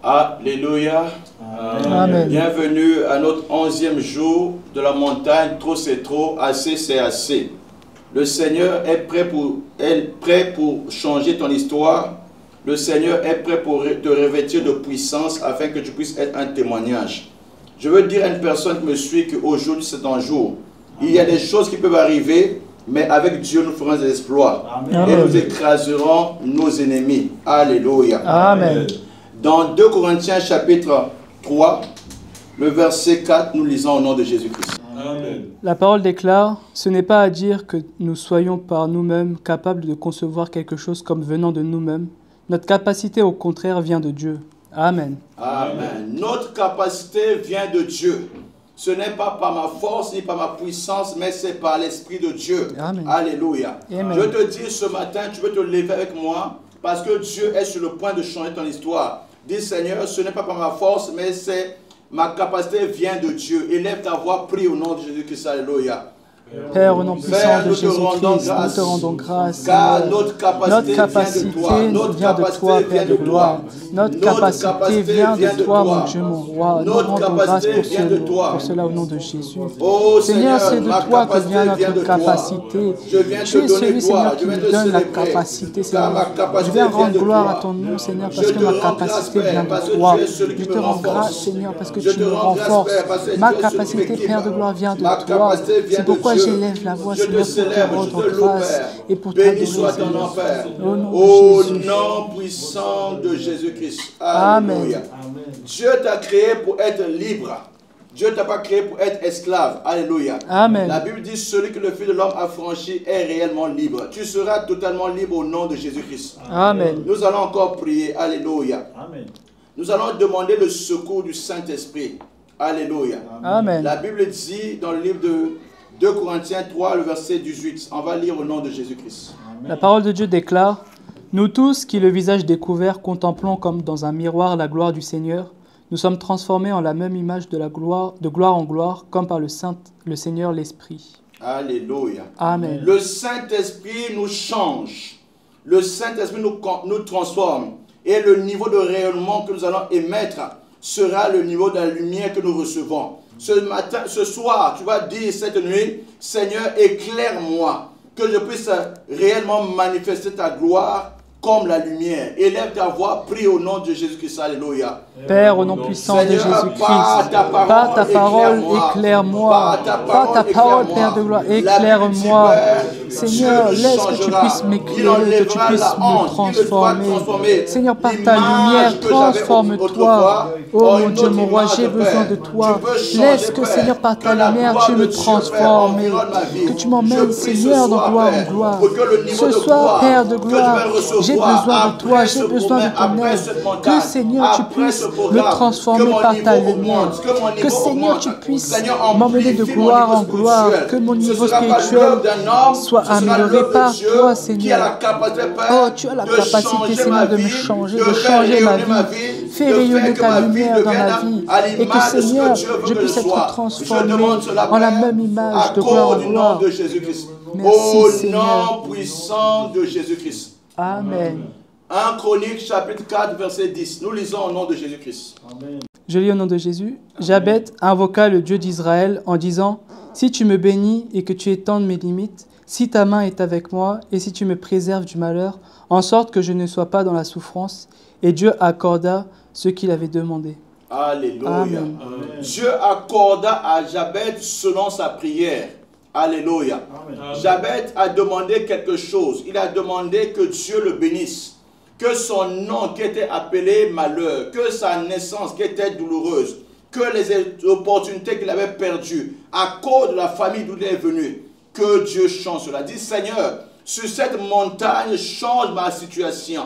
Alléluia. Amen. Bienvenue à notre 11e jour de la montagne. Trop c'est trop, assez c'est assez. Le Seigneur est prêt pour changer ton histoire. Le Seigneur est prêt pour te revêtir de puissance afin que tu puisses être un témoignage. Je veux dire à une personne qui me suit qu'aujourd'hui c'est un jour. Il y a des choses qui peuvent arriver, mais avec Dieu nous ferons des exploits. Amen. Et nous écraserons nos ennemis. Alléluia. Amen. Dans 2 Corinthiens chapitre 3, le verset 4, nous lisons au nom de Jésus-Christ. Amen. La parole déclare, ce n'est pas à dire que nous soyons par nous-mêmes capables de concevoir quelque chose comme venant de nous-mêmes. Notre capacité, au contraire, vient de Dieu. Amen. Amen. Notre capacité vient de Dieu. Ce n'est pas par ma force ni par ma puissance, mais c'est par l'Esprit de Dieu. Amen. Alléluia. Amen. Je te dis ce matin, tu veux te lever avec moi parce que Dieu est sur le point de changer ton histoire. Dis Seigneur, ce n'est pas par ma force, mais c'est ma capacité vient de Dieu. Élève ta voix, prie au nom de Jésus-Christ. Alléluia. Père, au nom puissant Père, de nous te rendons Jésus-Christ, nous grâce, te rendons grâce. car Seigneur. notre capacité vient de toi, Père de gloire. Notre capacité vient de toi, mon Dieu, mon roi. Nous Notre rendons grâce capacité vient de toi. pour cela au nom de Jésus. Oh Seigneur, c'est ma de toi que capacité vient vient de notre toi. capacité. Je viens Tu te es donner celui, gloire, Seigneur, je qui viens nous te donne la célébrer. capacité, Car ma Seigneur. Je capacité viens vient rendre de gloire toi. à ton nom, Seigneur, Je parce que te ma rends grâce, capacité Père, vient parce de que toi. tu es celui qui Je me te rends renforce. grâce, Seigneur, parce que Je tu te me rends grâce, renforces. Père, parce que Ma tu es celui qui capacité, m'équipe. Père de gloire, vient de Ma toi. capacité vient C'est de pourquoi Dieu. j'élève la voix, Je te Seigneur, pour te célèbre, je rendre te loue, grâce Père. et pour t'adorer, Béni soit ton nom, Seigneur. Père. Au nom de Au Jésus. nom puissant de Jésus-Christ. Amen. Alléluia. Dieu t'a créé pour être libre. Dieu t'a pas créé pour être esclave. Alléluia. Amen. La Bible dit celui que le Fils de l'homme a franchi est réellement libre. Tu seras totalement libre au nom de Jésus-Christ. Amen. Nous allons encore prier. Alléluia. Amen. Nous allons demander le secours du Saint-Esprit. Alléluia. Amen. La Bible dit dans le livre de 2 Corinthiens 3, le verset 18. On va lire au nom de Jésus-Christ. La parole de Dieu déclare, « Nous tous qui, le visage découvert, contemplons comme dans un miroir la gloire du Seigneur, nous sommes transformés en la même image de gloire en gloire, comme par le Seigneur l'Esprit. » Alléluia. Amen. Le Saint-Esprit nous change. Le Saint-Esprit nous transforme. Et le niveau de rayonnement que nous allons émettre sera le niveau de la lumière que nous recevons. Ce soir, tu vas dire cette nuit, Seigneur, éclaire-moi, que je puisse réellement manifester ta gloire comme la lumière. Élève ta voix, prie au nom de Jésus-Christ. Alléluia. Père, au nom puissant de Seigneur, Jésus-Christ, par ta parole, éclaire-moi. Par ta parole, Père de gloire, éclaire-moi. Seigneur, laisse que tu puisses m'éclairer, que tu puisses me transformer. Seigneur, par ta lumière, transforme-toi. Oh mon Dieu, mon roi, j'ai besoin de toi. Laisse que, Seigneur, par ta lumière, tu me transformes. Que tu m'emmènes, Seigneur, de gloire en gloire. Ce soir, Père de gloire, j'ai besoin de toi, j'ai besoin de ton aide. Que, Seigneur, tu puisses me transformer par ta lumière. Que, Seigneur, tu puisses m'emmener de gloire en gloire. Que mon niveau spirituel soit amélioré par toi, Seigneur. Oh, tu as la capacité, Seigneur, de me changer, de changer ma vie. Fais rayonner ta lumière dans ma vie. Et que, Seigneur, je puisse être transformé en la même image de gloire en gloire. Merci, Au Seigneur. nom puissant de Jésus-Christ. Amen. 1 Chronique chapitre 4 verset 10. Nous lisons au nom de Jésus-Christ. Je lis au nom de Jésus. Jabet invoqua le Dieu d'Israël en disant, « Si tu me bénis et que tu étendes mes limites, si ta main est avec moi et si tu me préserves du malheur, en sorte que je ne sois pas dans la souffrance. » Et Dieu accorda ce qu'il avait demandé. Alléluia. Amen. Dieu accorda à Jabet selon sa prière. Alléluia. Jabet a demandé quelque chose. Il a demandé que Dieu le bénisse. Que son nom qui était appelé malheur, que sa naissance qui était douloureuse, que les opportunités qu'il avait perdues à cause de la famille d'où il est venu, que Dieu change cela. Dis Seigneur, sur cette montagne, change ma situation.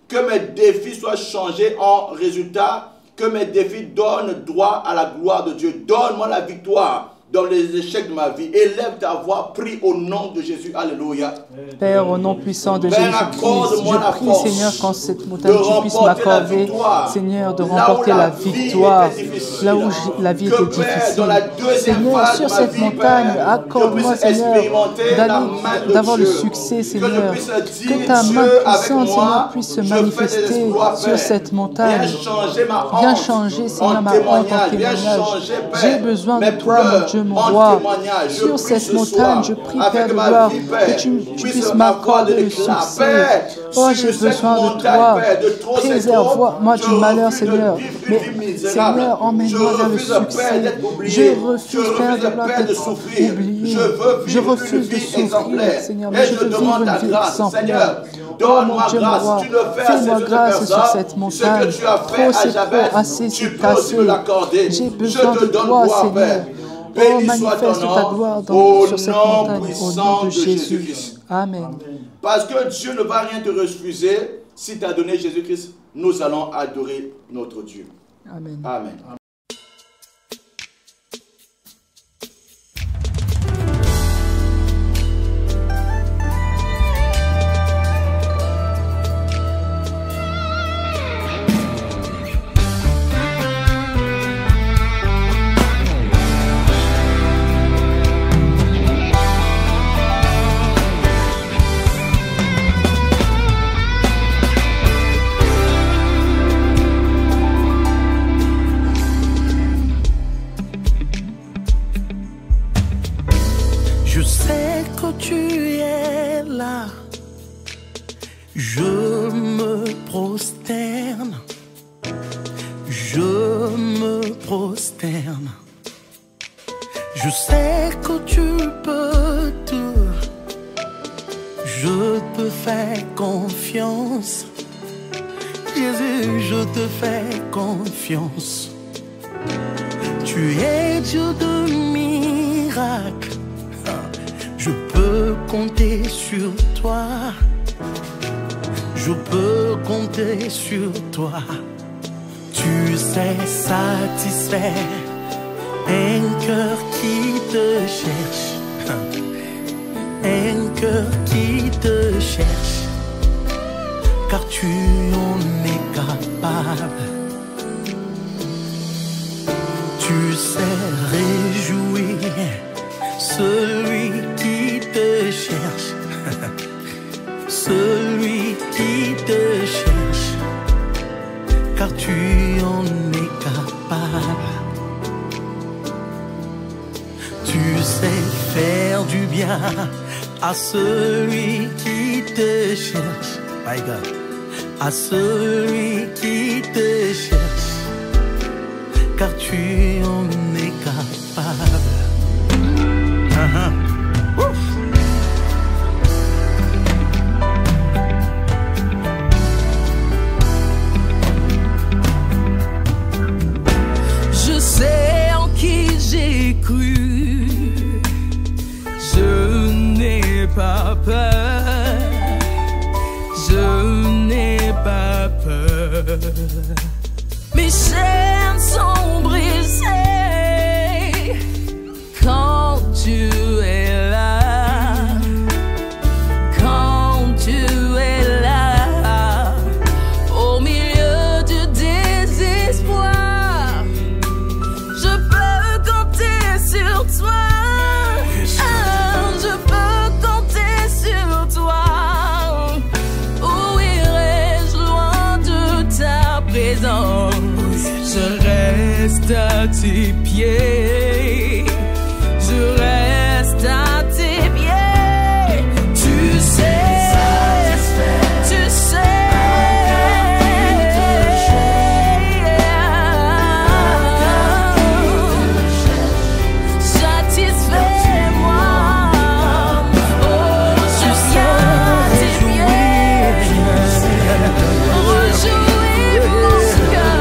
Que mes défis soient changés en résultat, que mes défis donnent droit à la gloire de Dieu. Donne-moi la victoire. dans les échecs de ma vie. Élève ta voix, prie au nom de Jésus. Alléluia. Père, au nom puissant de Père, Jésus-Christ, je prie, Seigneur, qu'en cette montagne, tu puisses m'accorder, Seigneur, de remporter la victoire, là où la vie était difficile. Seigneur, sur cette montagne, accorde-moi, Seigneur, d'avoir le succès, Seigneur. Que ta main puissante, Seigneur, puisse se manifester sur cette montagne. Viens changer, Seigneur, ma honte en témoignage. J'ai besoin de toi, mon Dieu, mon roi. Sur cette montagne, je prie, Père de gloire, que tu puisses m'accorder le succès. Oh, j'ai besoin de toi. Préserve-moi du malheur, Seigneur. Mais, Seigneur, emmène-moi vers le succès. Je refuse, Père de gloire, d'être oublié. Je refuse de souffrir, Seigneur, mais je veux vivre une vie exemplaire. Oh mon Dieu, mon roi, fais-moi grâce sur cette montagne. Trop c'est trop, assez c'est assez. J'ai besoin de toi, Seigneur. Oh, manifeste ta gloire sur cette montagne au nom de Jésus. Amen. Parce que Dieu ne va rien te refuser. Si tu as donné Jésus-Christ, nous allons adorer notre Dieu. Amen. Amen. Je sais que tu peux tout. Je te fais confiance. Jésus, je te fais confiance. Tu es Dieu de miracles. Je peux compter sur toi. Je peux compter sur toi. Tu sais satisfaire un cœur qui te cherche. Un cœur qui te cherche. Car tu en es capable. Tu sais réjouir celui qui te cherche. Celui qui te cherche. Car tu en es capable. Tu sais faire du bien à celui qui te cherche. My God. À celui qui te cherche. Car tu en es capable. Je sais en qui j'ai cru. Je n'ai pas peur. Je n'ai pas peur. Mes chaînes sont brisées quand tu es là. Quand tu es là, au milieu du désespoir, je peux compter sur toi. Je peux compter sur toi. Où irai-je loin de ta présence? Je reste à tes pieds. Je reste à tes pieds. Tu sais, tu sais. Satisfais-moi. Oh, je viens à tes pieds. Rejouis mon cœur.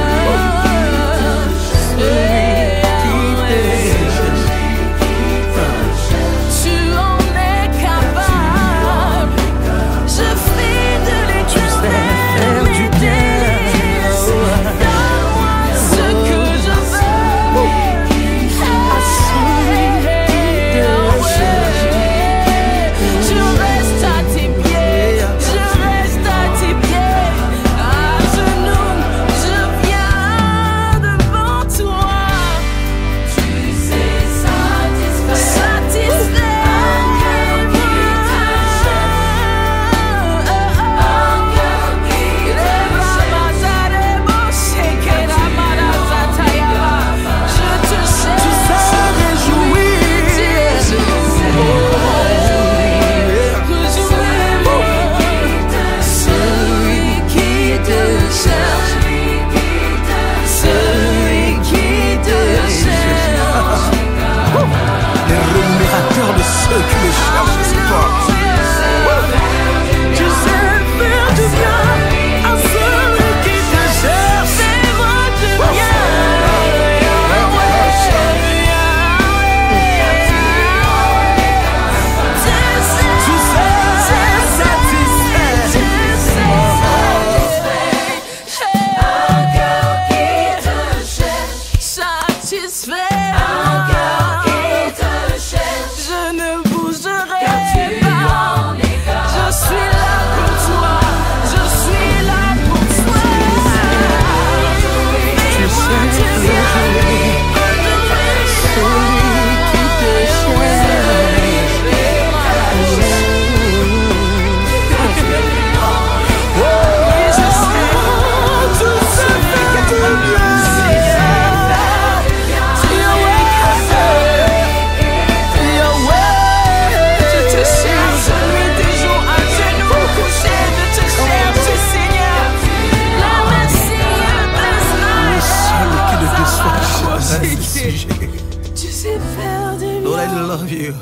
love you.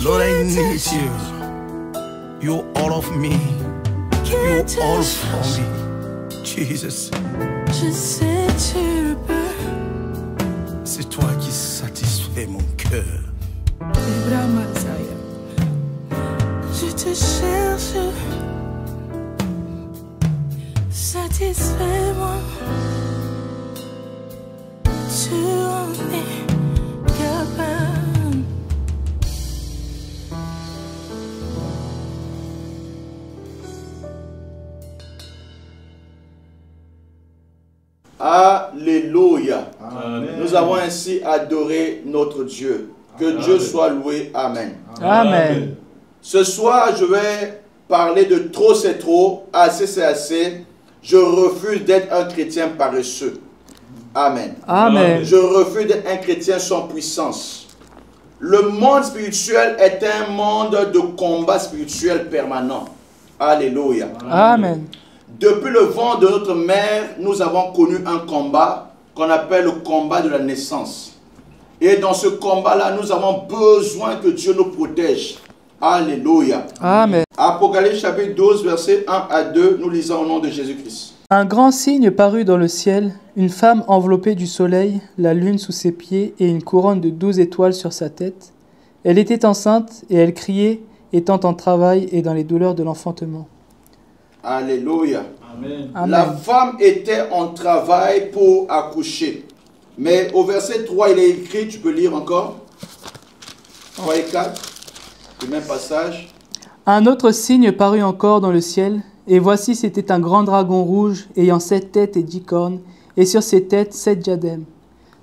Lord, I need you. You're all of me. You're all for me. Jesus. Je sais tu le peux. C'est toi qui satisfais mon cœur. Je te cherche. Satisfais-moi. Tu en es capable. Alléluia. Amen. Nous avons ainsi adoré notre Dieu. Que Dieu soit loué. Amen. Amen. Ce soir, je vais parler de trop c'est trop, assez c'est assez. Je refuse d'être un chrétien paresseux. Amen. Amen. Je refuse d'être un chrétien sans puissance. Le monde spirituel est un monde de combat spirituel permanent. Alléluia. Amen. Depuis le ventre de notre mère, nous avons connu un combat qu'on appelle le combat de la naissance. Et dans ce combat-là, nous avons besoin que Dieu nous protège. Alléluia. Amen. Apocalypse chapitre 12, versets 1 à 2, nous lisons au nom de Jésus-Christ. Un grand signe parut dans le ciel, une femme enveloppée du soleil, la lune sous ses pieds et une couronne de 12 étoiles sur sa tête. Elle était enceinte et elle criait, étant en travail et dans les douleurs de l'enfantement. Alléluia. Amen. Amen. La femme était en travail pour accoucher. Mais au verset 3, il est écrit, tu peux lire encore 3 et 4, le même passage. Un autre signe parut encore dans le ciel, et voici c'était un grand dragon rouge, ayant 7 têtes et 10 cornes, et sur ses têtes 7 diadèmes.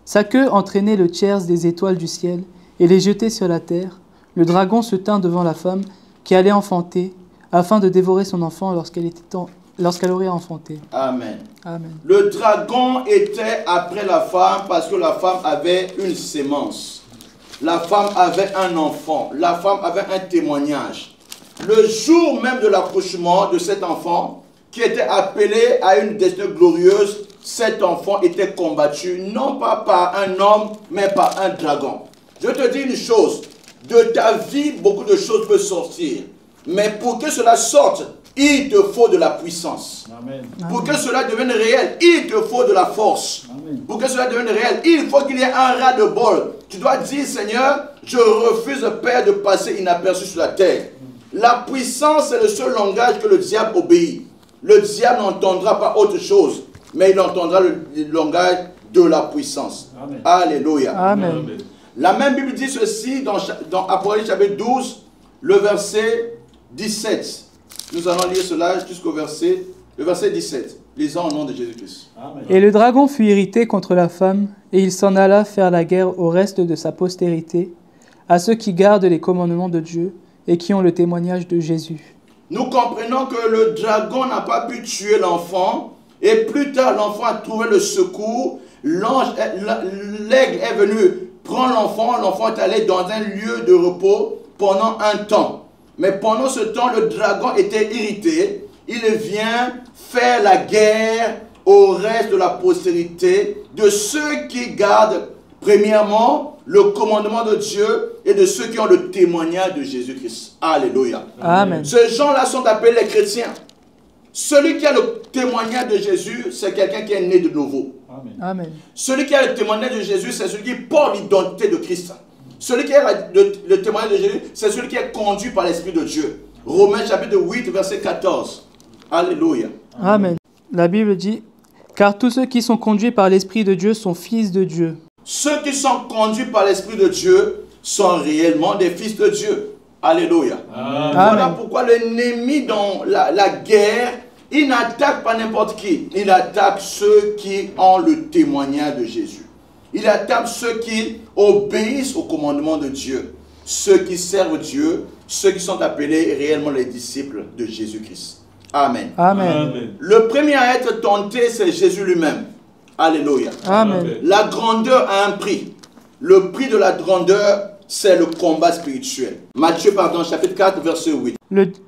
Sa queue entraînait le tiers des étoiles du ciel, et les jetait sur la terre. Le dragon se tint devant la femme, qui allait enfanter, afin de dévorer son enfant lorsqu'elle aurait enfanté. Amen. Amen. Le dragon était après la femme parce que la femme avait une sémence. La femme avait un enfant. La femme avait un témoignage. Le jour même de l'accouchement de cet enfant, qui était appelé à une destinée glorieuse, cet enfant était combattu, non pas par un homme, mais par un dragon. Je te dis une chose, de ta vie, beaucoup de choses peuvent sortir. Mais pour que cela sorte, il te faut de la puissance. Amen. Pour que cela devienne réel, il te faut de la force. Amen. Pour que cela devienne réel, il faut qu'il y ait un ras-de-bol. Tu dois dire, Seigneur, je refuse, Père, de passer inaperçu sur la terre. La puissance est le seul langage que le diable obéit. Le diable n'entendra pas autre chose, mais il entendra le langage de la puissance. Amen. Alléluia. Amen. La même Bible dit ceci dans Apocalypse chapitre 12, le verset 17. Nous allons lire cela jusqu'au verset 17. Lisons au nom de Jésus-Christ. Amen. Et le dragon fut irrité contre la femme, et il s'en alla faire la guerre au reste de sa postérité, à ceux qui gardent les commandements de Dieu et qui ont le témoignage de Jésus. Nous comprenons que le dragon n'a pas pu tuer l'enfant, et plus tard l'enfant a trouvé le secours. L'aigle est venu prendre l'enfant, l'enfant est allé dans un lieu de repos pendant un temps. Mais pendant ce temps, le dragon était irrité. Il vient faire la guerre au reste de la postérité de ceux qui gardent, premièrement, le commandement de Dieu et de ceux qui ont le témoignage de Jésus-Christ. Alléluia. Amen. Ces gens-là sont appelés les chrétiens. Celui qui a le témoignage de Jésus, c'est quelqu'un qui est né de nouveau. Amen. Amen. Celui qui a le témoignage de Jésus, c'est celui qui porte l'identité de Christ. Celui qui a le témoignage de Jésus, c'est celui qui est conduit par l'Esprit de Dieu. Romains chapitre 8, verset 14. Alléluia. Amen. La Bible dit, « Car tous ceux qui sont conduits par l'Esprit de Dieu sont fils de Dieu. Ceux qui sont conduits par l'Esprit de Dieu sont réellement des fils de Dieu. Alléluia. Amen. Voilà pourquoi l'ennemi dans la guerre, il n'attaque pas n'importe qui. Il attaque ceux qui ont le témoignage de Jésus. Il attaque ceux qui obéissent au commandement de Dieu. Ceux qui servent Dieu, ceux qui sont appelés réellement les disciples de Jésus-Christ. Amen. Amen. Amen. Le premier à être tenté, c'est Jésus lui-même. Alléluia. Amen. La grandeur a un prix. Le prix de la grandeur, c'est le combat spirituel. Matthieu, chapitre 4, verset 8.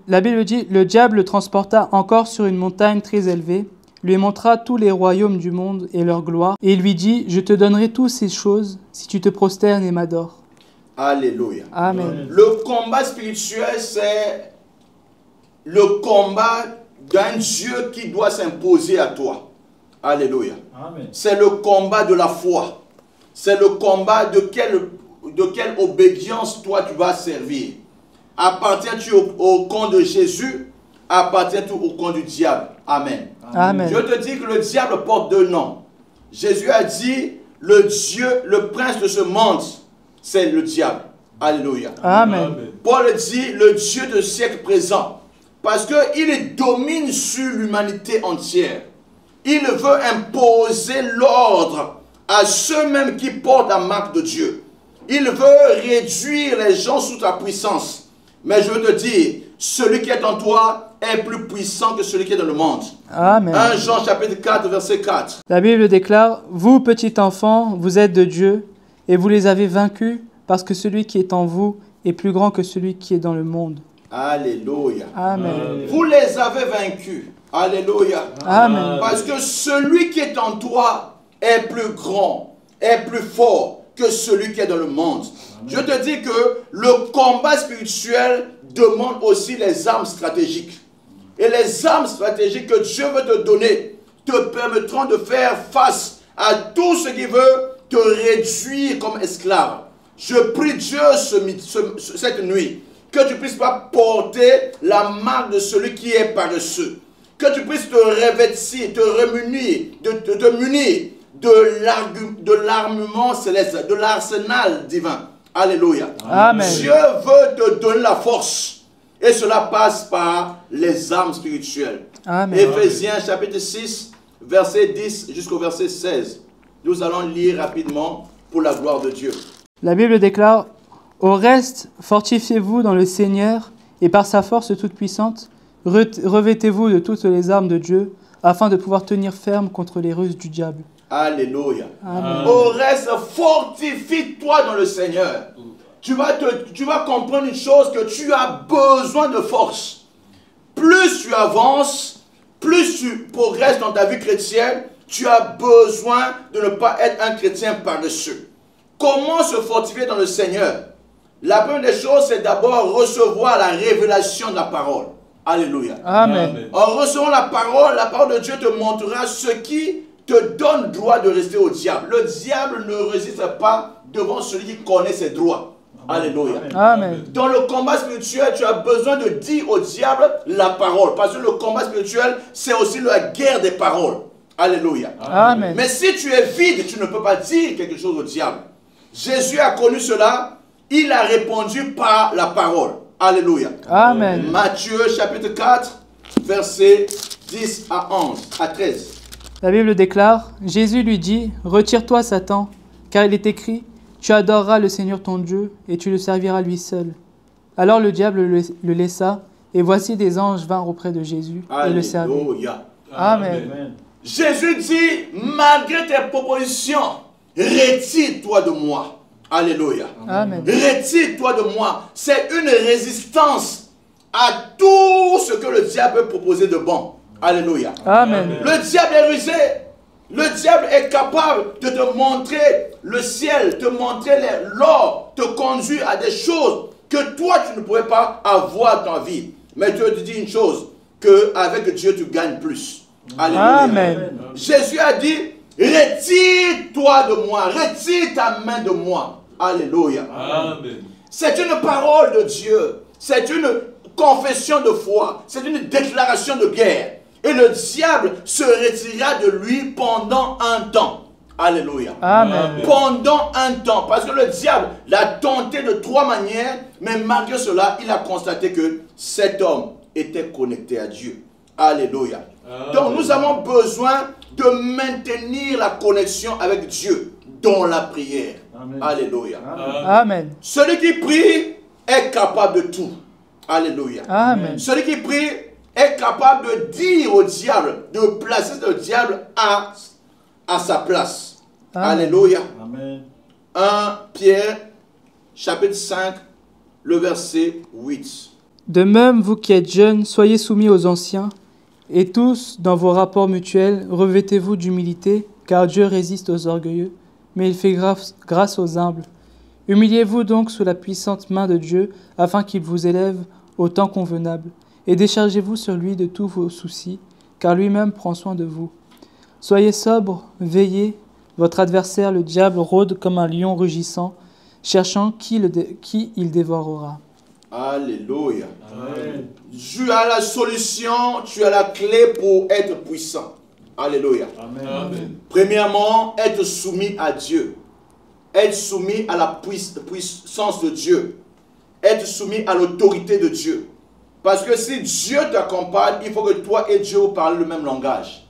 La Bible dit, « Le diable le transporta encore sur une montagne très élevée, lui montra tous les royaumes du monde et leur gloire, et il lui dit, « Je te donnerai toutes ces choses si tu te prosternes et m'adores. » Alléluia. Amen. Le combat spirituel, c'est le combat d'un Dieu qui doit s'imposer à toi. Alléluia. C'est le combat de la foi. C'est le combat de quelle obéissance toi tu vas servir. Appartiens-tu au camp de Jésus? Appartiens-tu au camp du diable? Amen. Amen. Je te dis que le diable porte deux noms. Jésus a dit, le prince de ce monde, c'est le diable. Alléluia. Amen. Paul dit, le Dieu du siècle présent, parce qu'il domine sur l'humanité entière. Il veut imposer l'ordre à ceux-mêmes qui portent la marque de Dieu. Il veut réduire les gens sous ta puissance. Mais je veux te dire, celui qui est en toi est plus puissant que celui qui est dans le monde. Amen. 1 Jean chapitre 4, verset 4. La Bible déclare, « Vous, petits enfants, vous êtes de Dieu, et vous les avez vaincus, parce que celui qui est en vous est plus grand que celui qui est dans le monde. » Alléluia. Amen. Vous les avez vaincus. Alléluia. Amen. Parce que celui qui est en toi est plus grand, est plus fort que celui qui est dans le monde. Je te dis que le combat spirituel demande aussi les armes stratégiques. Et les armes stratégiques que Dieu veut te donner te permettront de faire face à tout ce qui veut te réduire comme esclave. Je prie Dieu cette nuit que tu ne puisses pas porter la marque de celui qui est paresseux. Que tu puisses te revêtir, te remunir, te munir de l'armement céleste, de l'arsenal divin. Alléluia. Amen. Dieu veut te donner la force. Et cela passe par les armes spirituelles. Amen. Éphésiens chapitre 6, verset 10 jusqu'au verset 16. Nous allons lire rapidement pour la gloire de Dieu. La Bible déclare, « Au reste, fortifiez-vous dans le Seigneur, et par sa force toute puissante, revêtez-vous de toutes les armes de Dieu, afin de pouvoir tenir ferme contre les ruses du diable. » Alléluia. Amen. Au reste, fortifie-toi dans le Seigneur. Tu vas comprendre une chose, que tu as besoin de force. Plus tu avances, plus tu progresses dans ta vie chrétienne, tu as besoin de ne pas être un chrétien paresseux. Comment se fortifier dans le Seigneur? La première des choses, c'est d'abord recevoir la révélation de la parole. Alléluia. Amen. En recevant la parole de Dieu te montrera ce qui te donne droit de rester au diable. Le diable ne résiste pas devant celui qui connaît ses droits. Alléluia. Amen. Dans le combat spirituel, tu as besoin de dire au diable la parole. Parce que le combat spirituel, c'est aussi la guerre des paroles. Alléluia. Amen. Mais si tu es vide, tu ne peux pas dire quelque chose au diable. Jésus a connu cela. Il a répondu par la parole. Alléluia. Amen. Matthieu chapitre 4, versets 10 à 11, à 13. La Bible déclare, « Jésus lui dit, « Retire-toi, Satan, car il est écrit, tu adoreras le Seigneur ton Dieu, et tu le serviras lui seul. » Alors le diable le laissa, et voici des anges vinrent auprès de Jésus et le servirent. Alléluia. Amen. Jésus dit, malgré tes propositions, retire-toi de moi. Alléluia. Amen. Retire-toi de moi. C'est une résistance à tout ce que le diable peut proposer de bon. Alléluia. Amen. Le diable est rusé. Le diable est capable de te montrer le ciel, te montrer l'or, te conduire à des choses que toi tu ne pouvais pas avoir dans ta vie. Mais Dieu te dit une chose, qu'avec Dieu tu gagnes plus. Alléluia. Amen. Jésus a dit, retire-toi de moi, retire ta main de moi. Alléluia. Amen. C'est une parole de Dieu. C'est une confession de foi. C'est une déclaration de guerre. Et le diable se retirera de lui pendant un temps. Alléluia. Amen. Pendant un temps. Parce que le diable l'a tenté de 3 manières. Mais malgré cela, il a constaté que cet homme était connecté à Dieu. Alléluia. Donc nous avons besoin de maintenir la connexion avec Dieu dans la prière. Amen. Alléluia. Amen. Celui qui prie est capable de tout. Alléluia. Amen. Celui qui prie est capable de dire au diable, de placer le diable à sa place. Amen. Alléluia. Amen. 1 Pierre, chapitre 5, le verset 8. De même, vous qui êtes jeunes, soyez soumis aux anciens, et tous, dans vos rapports mutuels, revêtez-vous d'humilité, car Dieu résiste aux orgueilleux, mais il fait grâce aux humbles. Humiliez-vous donc sous la puissante main de Dieu, afin qu'il vous élève au temps convenable, et déchargez-vous sur lui de tous vos soucis, car lui-même prend soin de vous. Soyez sobres, veillez, votre adversaire, le diable, rôde comme un lion rugissant, cherchant qui il dévorera. Alléluia. Amen. Tu as la solution, tu as la clé pour être puissant. Alléluia. Amen. Amen. Premièrement, être soumis à Dieu. Être soumis à la puissance de Dieu. Être soumis à l'autorité de Dieu. Parce que si Dieu t'accompagne, il faut que toi et Dieu vous parlez le même langage.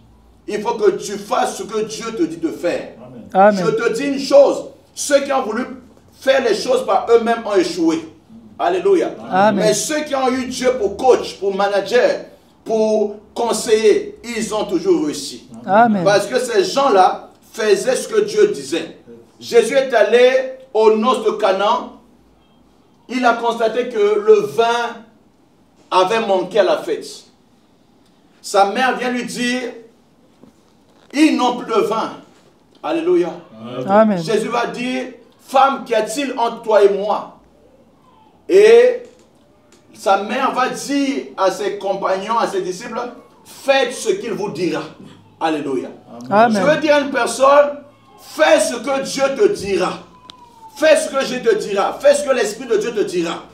Il faut que tu fasses ce que Dieu te dit de faire. Amen. Je te dis une chose. Ceux qui ont voulu faire les choses par eux-mêmes ont échoué. Alléluia. Amen. Mais ceux qui ont eu Dieu pour coach, pour manager, pour conseiller, ils ont toujours réussi. Amen. Parce que ces gens-là faisaient ce que Dieu disait. Jésus est allé aux noces de Canaan. Il a constaté que le vin avait manqué à la fête. Sa mère vient lui dire, ils n'ont plus de vin. Alléluia. Amen. Jésus va dire, femme, qu'y a-t-il entre toi et moi? Et sa mère va dire à ses compagnons, à ses disciples, faites ce qu'il vous dira. Alléluia. Amen. Je veux dire à une personne, fais ce que Dieu te dira. Fais ce que Dieu te dira. Fais ce que l'Esprit de Dieu te dira.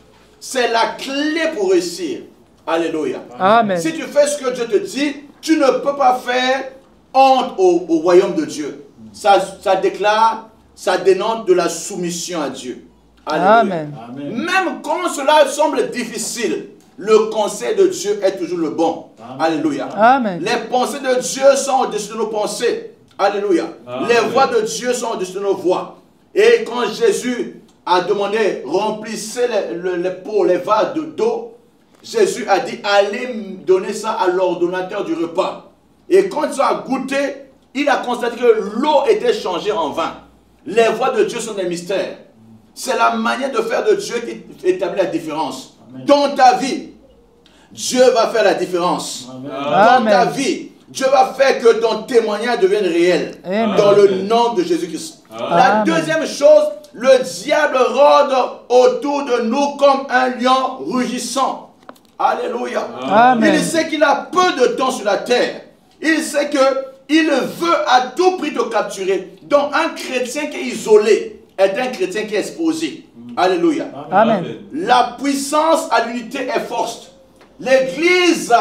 C'est la clé pour réussir. Alléluia. Amen. Si tu fais ce que Dieu te dit, tu ne peux pas faire honte au royaume de Dieu. Ça déclare, ça dénote de la soumission à Dieu. Alléluia. Amen. Même quand cela semble difficile, le conseil de Dieu est toujours le bon. Amen. Alléluia. Amen. Les pensées de Dieu sont au-dessus de nos pensées. Alléluia. Amen. Les voix de Dieu sont au-dessus de nos voix. Et quand Jésus a demandé, remplissez les pots, les vases d'eau, Jésus a dit, allez donner ça à l'ordonnateur du repas. Et quand il a goûté, il a constaté que l'eau était changée en vin. Les voix de Dieu sont des mystères. C'est la manière de faire de Dieu qui établit la différence. Amen. Dans ta vie, Dieu va faire la différence. Amen. Dans ta vie, Dieu va faire que ton témoignage devienne réel. Amen. Dans le nom de Jésus-Christ. La deuxième chose, le diable rôde autour de nous comme un lion rugissant. Alléluia. Amen. Il sait qu'il a peu de temps sur la terre. Il sait qu'il veut à tout prix te capturer. Donc un chrétien qui est isolé est un chrétien qui est exposé. Alléluia. Amen. La puissance à l'unité est forte. L'église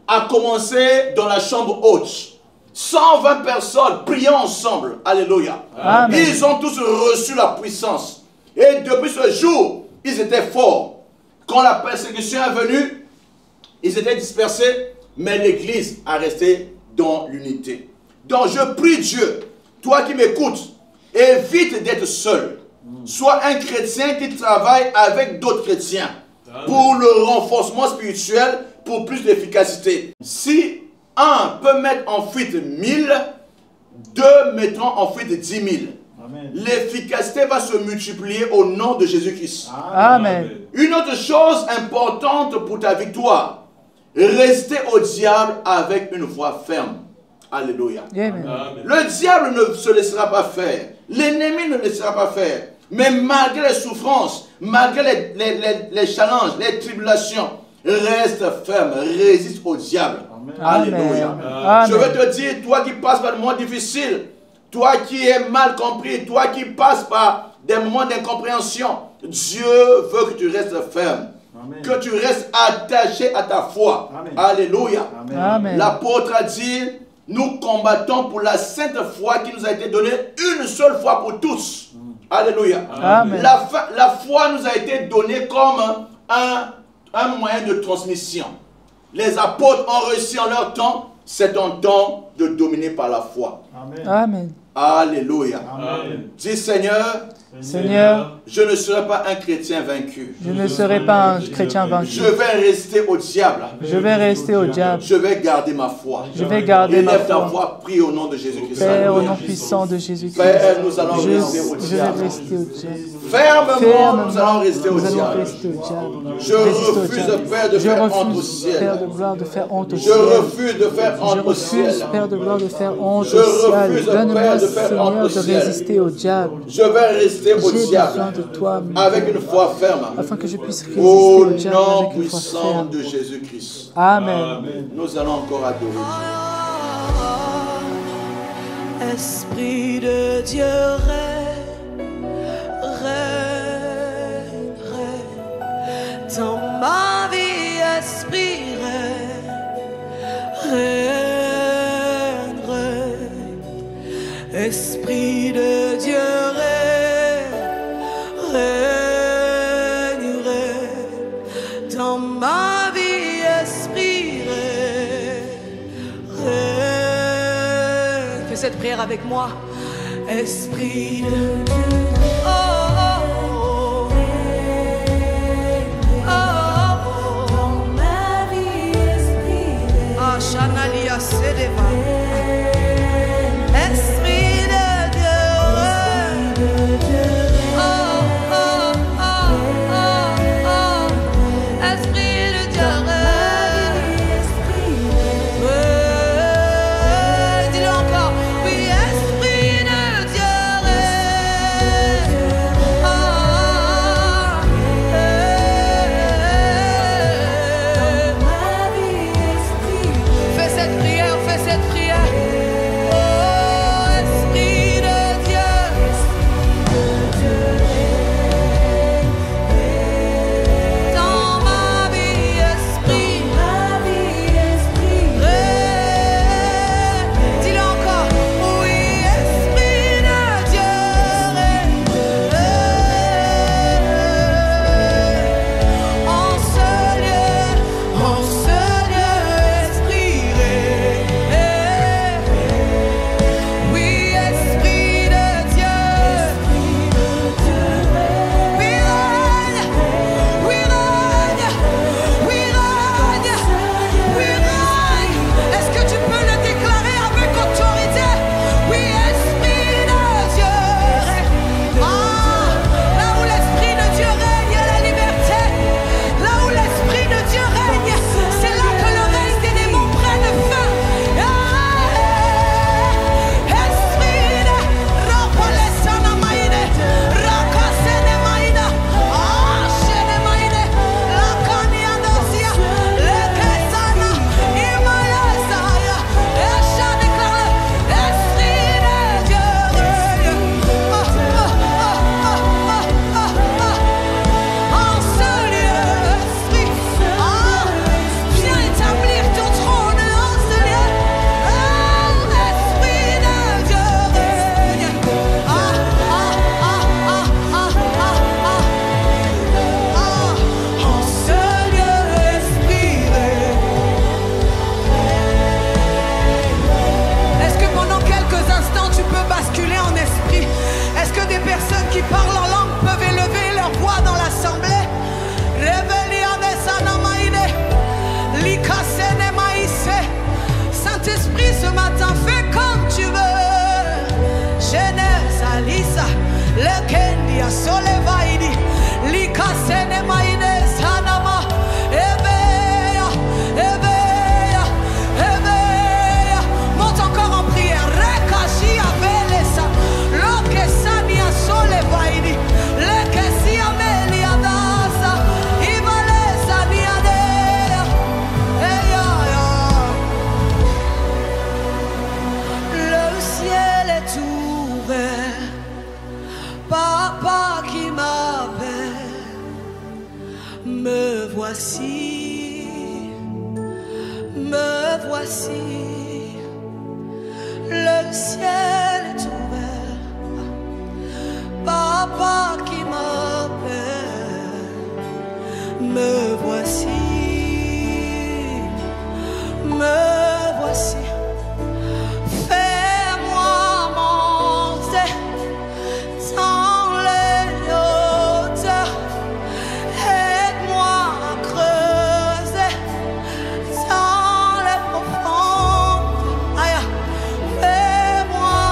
a commencé dans la chambre haute. 120 personnes priant ensemble. Alléluia. Amen. Ils ont tous reçu la puissance. Et depuis ce jour, ils étaient forts. Quand la persécution est venue, ils étaient dispersés, mais l'église a resté dans l'unité. Donc je prie Dieu, toi qui m'écoutes, évite d'être seul. Sois un chrétien qui travaille avec d'autres chrétiens pour le renforcement spirituel, pour plus d'efficacité. Si un peut mettre en fuite 1000, deux mettront en fuite 10 000. L'efficacité va se multiplier au nom de Jésus-Christ. Amen. Une autre chose importante pour ta victoire, rester au diable avec une foi ferme. Alléluia. Amen. Le diable ne se laissera pas faire. L'ennemi ne le laissera pas faire. Mais malgré les souffrances, malgré les challenges, les tribulations, reste ferme, résiste au diable. Amen. Alléluia. Amen. Je veux te dire, toi qui passes par des moments difficiles, toi qui es mal compris, toi qui passes par des moments d'incompréhension, Dieu veut que tu restes ferme. Amen. Que tu restes attaché à ta foi. Amen. Alléluia. L'apôtre a dit, nous combattons pour la sainte foi qui nous a été donnée une seule fois pour tous. Alléluia. Amen. La foi nous a été donnée comme un moyen de transmission. Les apôtres ont réussi en leur temps, c'est un temps de dominer par la foi. Amen. Amen. Alléluia. Amen. Dis Seigneur, je ne serai pas un chrétien vaincu. Je ne serai pas un chrétien vaincu. Je vais rester au diable. Je vais rester au diable. Je vais garder ma foi. Je vais garder ma Élève ta foi. voix, prie au nom de Jésus-Christ. Père, au nom puissant de Jésus-Christ. Père, nous allons rester au Je vais diable. rester au diable. Fermement, nous allons rester au Nous allons diable. rester au diable. Je refuse, Père, de Je faire honte au refuse, ciel. Père de gloire, de faire honte au Je ciel. refuse de faire Je honte au ciel. refuse, Père de gloire, de faire honte Je au ciel. refuse, Donne-moi, Père, de faire honte Seigneur, au de ciel. résister au diable. Je vais rester résister au J'ai diable besoin de toi, mon avec Dieu, une foi ferme. afin que je puisse résister Au au diable nom avec une foi puissant ferme. de Jésus-Christ. Amen. Nous allons encore adorer. Esprit de Dieu, règne, règne, règne dans ma vie, esprit, règne, règne, règne. Esprit de Dieu, règne, règne, règne dans ma vie, esprit, règne, règne. Fais cette prière avec moi. Esprit de Dieu, oh, oh, oh, oh, dans ma vie, esprit, ah, Shanalia Sedeva. Esprit de Dieu, oh, oh, oh, oh, oh, esprit de Dieu, dis-le encore, oui, esprit de Dieu, fais cette prière, fais cette prière. Oh, esprit de Dieu, dans ma vie, esprit, dis-le encore, oui, esprit de Dieu, en ce lieu, esprit, oui, esprit de Dieu, oui, règne, oui, règne, oui, règne, oui, règne. Est-ce que tu peux le déclarer avec autorité? Oui, esprit de Dieu, ah, là où l'esprit de Dieu règne, il y a la liberté. Là où l'esprit de Dieu règne, c'est là que le règne des démons prenne fin. Esprit de Rapalesana Maïne, Rakasene Maïna, Ashene Maïne, Lakania Dosia, Lekesana, Imayasaya, Esha déclare, esprit de Dieu règne. En ce lieu, esprit, viens établir ton trône en ce lieu. Esprit de Dieu règne. En ce lieu, esprit règne. Est-ce que pendant quelques instants tu peux basculer en esprit? Est-ce que des personnes qui parlent en langue peuvent élever leur voix dans l'assemblée? Saint-Esprit, ce matin, fais comme tu veux. Genèse, Alisa, le Kendia, Solevaidi, Likasene Maïne, Sanama, Eveya, Eveya, Eveya. Monte encore en prière. Rekashi Avelesa, Lokesania Solevaidi, Lekesi Amelia Dasa, Ivalesa Niadea, Eya. Le ciel est ouvert, Papa qui m'appelle, me voici, me voici. Le ciel est ouvert, Papa qui m'appelle, me voici, me voici. Fais-moi monter dans les hauteurs, aide-moi à creuser dans les profondes. Aïe, fais-moi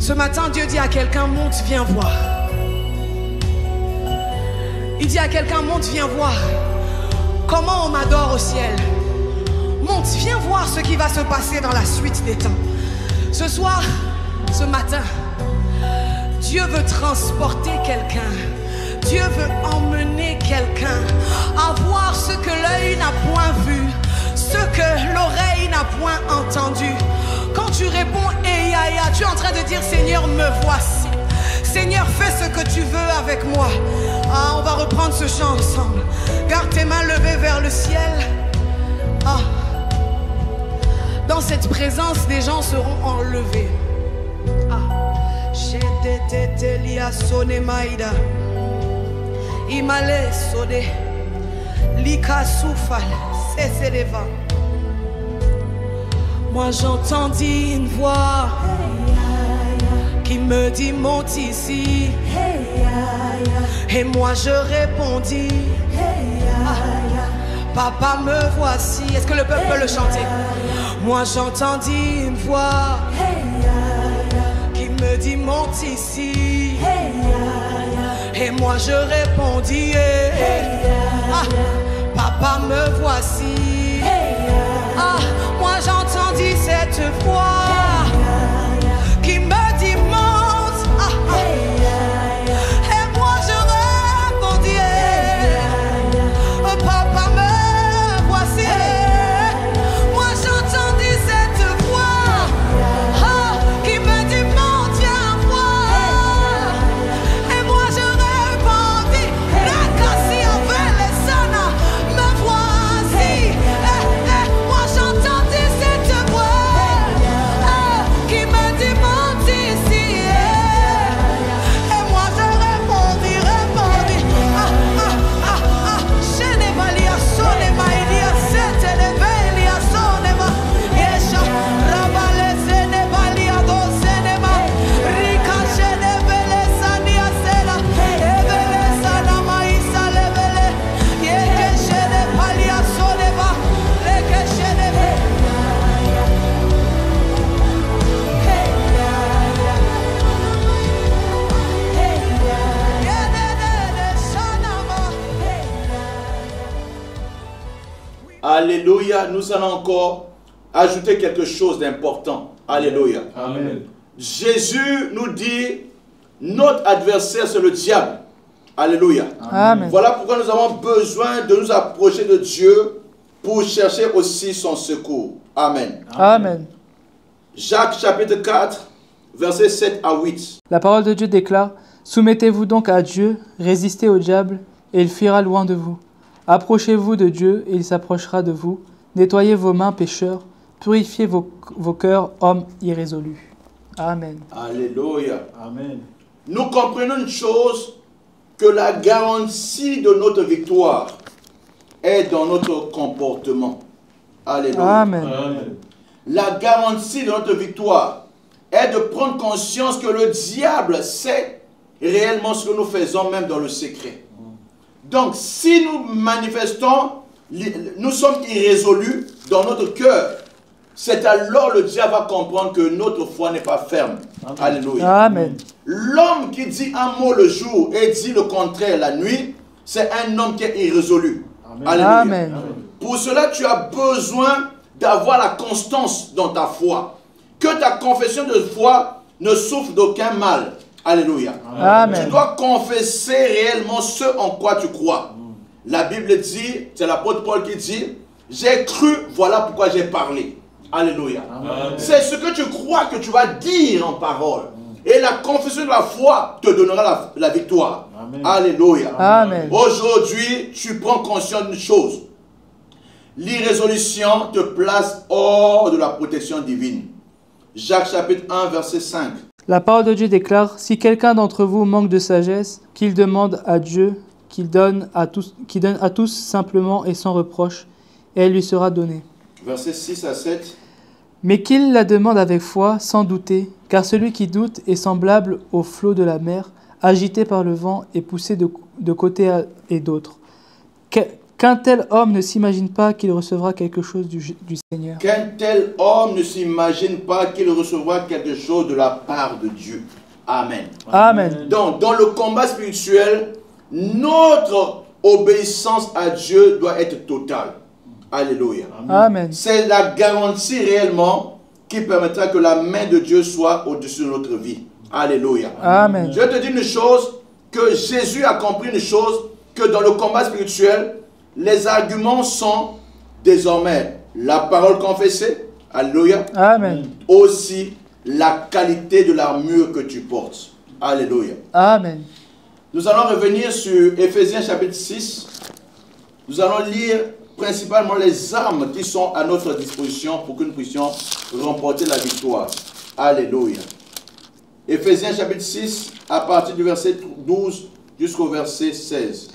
Ce matin, Dieu dit à quelqu'un, monte, viens voir. Il dit à quelqu'un, monte, viens voir comment on m'adore au ciel. Monte, viens voir ce qui va se passer dans la suite des temps. Ce soir, ce matin, Dieu veut transporter quelqu'un. Dieu veut emmener quelqu'un à voir ce que l'œil n'a point vu, ce que l'oreille n'a point entendu. Quand tu réponds « Eya, tu es en train de dire « Seigneur, me voici ». Seigneur, fais ce que tu veux avec moi. Ah, on va reprendre ce chant ensemble. Garde tes mains levées vers le ciel. Ah. Dans cette présence, des gens seront enlevés. Ah. Imale sode lika soufal seseleva. Moi j'entendis une voix qui me dit monte ici. Et moi je répondis papa me voici. Est-ce que le peuple peut le chanter? Moi j'entendis une voix qui me dit monte ici. Et moi je répondis ah, papa me voici. Ah, moi j'entendis cette voix qui me dit monte. Ah, ah. Et moi je répondis papa me voici. Moi j'entendis cette voix ah, qui me dit monte, viens voir. Et moi je répondis me voici. Moi j'entendis cette voix qui me dit monte ici. Et moi je répondis ah ah ah ah. Je n'ai pas lié à son et ma idée à cette élevé lié à son et ma yesha rabale se ne pas lié à dos se ne ma rika je ne vele sani a sela evele sana maïsa levele yeke je ne pas lié à son et ma reke je ne vele. Alléluia, nous allons encore ajouter quelque chose d'important. Alléluia. Amen. Jésus nous dit, notre adversaire c'est le diable. Alléluia. Amen. Voilà pourquoi nous avons besoin de nous approcher de Dieu pour chercher aussi son secours. Amen. Amen. Jacques chapitre 4, versets 7 à 8. La parole de Dieu déclare, « Soumettez-vous donc à Dieu, résistez au diable, et il fuira loin de vous. Approchez-vous de Dieu, et il s'approchera de vous. Nettoyez vos mains, pécheurs, purifiez vos cœurs, hommes irrésolus. » Amen. Alléluia. Amen. Nous comprenons une chose, que la garantie de notre victoire est dans notre comportement. Alléluia. Amen. Amen. La garantie de notre victoire est de prendre conscience que le diable sait réellement ce que nous faisons, même dans le secret. Donc, si nous manifestons, nous sommes irrésolus dans notre cœur, c'est alors le diable va comprendre que notre foi n'est pas ferme. Amen. Alléluia. Amen. L'homme qui dit un mot le jour et dit le contraire la nuit, c'est un homme qui est irrésolu. Amen. Alléluia. Amen. Pour cela, tu as besoin d'avoir la constance dans ta foi. Que ta confession de foi ne souffre d'aucun mal. Alléluia. Amen. Tu dois confesser réellement ce en quoi tu crois. La Bible dit, c'est l'apôtre Paul qui dit, j'ai cru, voilà pourquoi j'ai parlé. Alléluia. C'est ce que tu crois que tu vas dire en parole. Et la confession de la foi te donnera la victoire. Amen. Alléluia. Amen. Aujourd'hui, tu prends conscience d'une chose. L'irrésolution te place hors de la protection divine. Jacques chapitre 1, verset 5. La parole de Dieu déclare, « Si quelqu'un d'entre vous manque de sagesse, qu'il demande à Dieu, qu'il donne à tous simplement et sans reproche, et elle lui sera donnée. Verset 6 à 7. Mais qu'il la demande avec foi, sans douter, car celui qui doute est semblable au flot de la mer, agité par le vent et poussé de côté et d'autre. Qu'un tel homme ne s'imagine pas qu'il recevra quelque chose du Seigneur. Qu'un tel homme ne s'imagine pas qu'il recevra quelque chose de la part de Dieu. Amen. Amen. Donc, dans le combat spirituel, notre obéissance à Dieu doit être totale. Alléluia. Amen. C'est la garantie réellement qui permettra que la main de Dieu soit au-dessus de notre vie. Alléluia. Amen. Je te dis une chose, que Jésus a compris une chose, que dans le combat spirituel, les arguments sont désormais la parole confessée, alléluia, Amen. aussi la qualité de l'armure que tu portes. Alléluia. Amen. Nous allons revenir sur Éphésiens chapitre 6. Nous allons lire principalement les armes qui sont à notre disposition pour que nous puissions remporter la victoire. Alléluia. Éphésiens chapitre 6, à partir du verset 12 jusqu'au verset 16.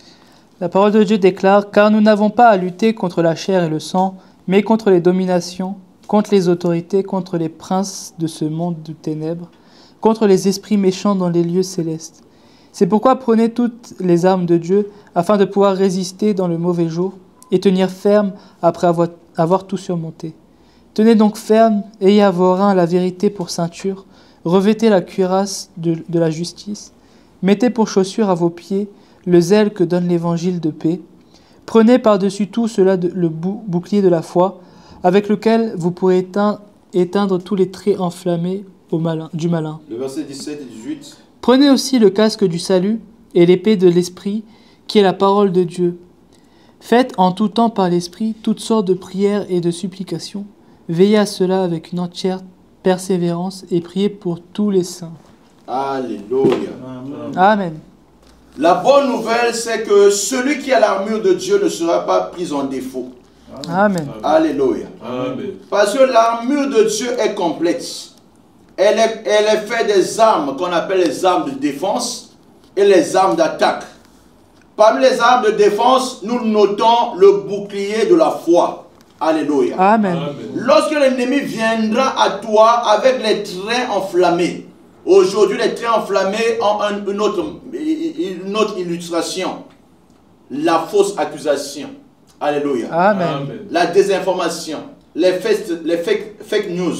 La parole de Dieu déclare « Car nous n'avons pas à lutter contre la chair et le sang, mais contre les dominations, contre les autorités, contre les princes de ce monde de ténèbres, contre les esprits méchants dans les lieux célestes. C'est pourquoi prenez toutes les armes de Dieu, afin de pouvoir résister dans le mauvais jour, et tenir ferme après avoir tout surmonté. Tenez donc ferme, ayez à vos reins la vérité pour ceinture, revêtez la cuirasse de la justice, mettez pour chaussure à vos pieds le zèle que donne l'évangile de paix. Prenez par-dessus tout cela le bouclier de la foi, avec lequel vous pourrez éteindre tous les traits enflammés du malin. Le verset 17 et 18. Prenez aussi le casque du salut et l'épée de l'Esprit, qui est la parole de Dieu. Faites en tout temps par l'Esprit toutes sortes de prières et de supplications. Veillez à cela avec une entière persévérance et priez pour tous les saints. Alléluia. Amen. La bonne nouvelle, c'est que celui qui a l'armure de Dieu ne sera pas pris en défaut. Amen. Alléluia. Amen. Parce que l'armure de Dieu est complexe. Elle est faite des armes qu'on appelle les armes de défense et les armes d'attaque. Parmi les armes de défense, nous notons le bouclier de la foi. Alléluia. Amen. Lorsque l'ennemi viendra à toi avec les traits enflammés, aujourd'hui les traits enflammés ont une autre illustration. La fausse accusation. Alléluia. Amen. La désinformation, les fake news.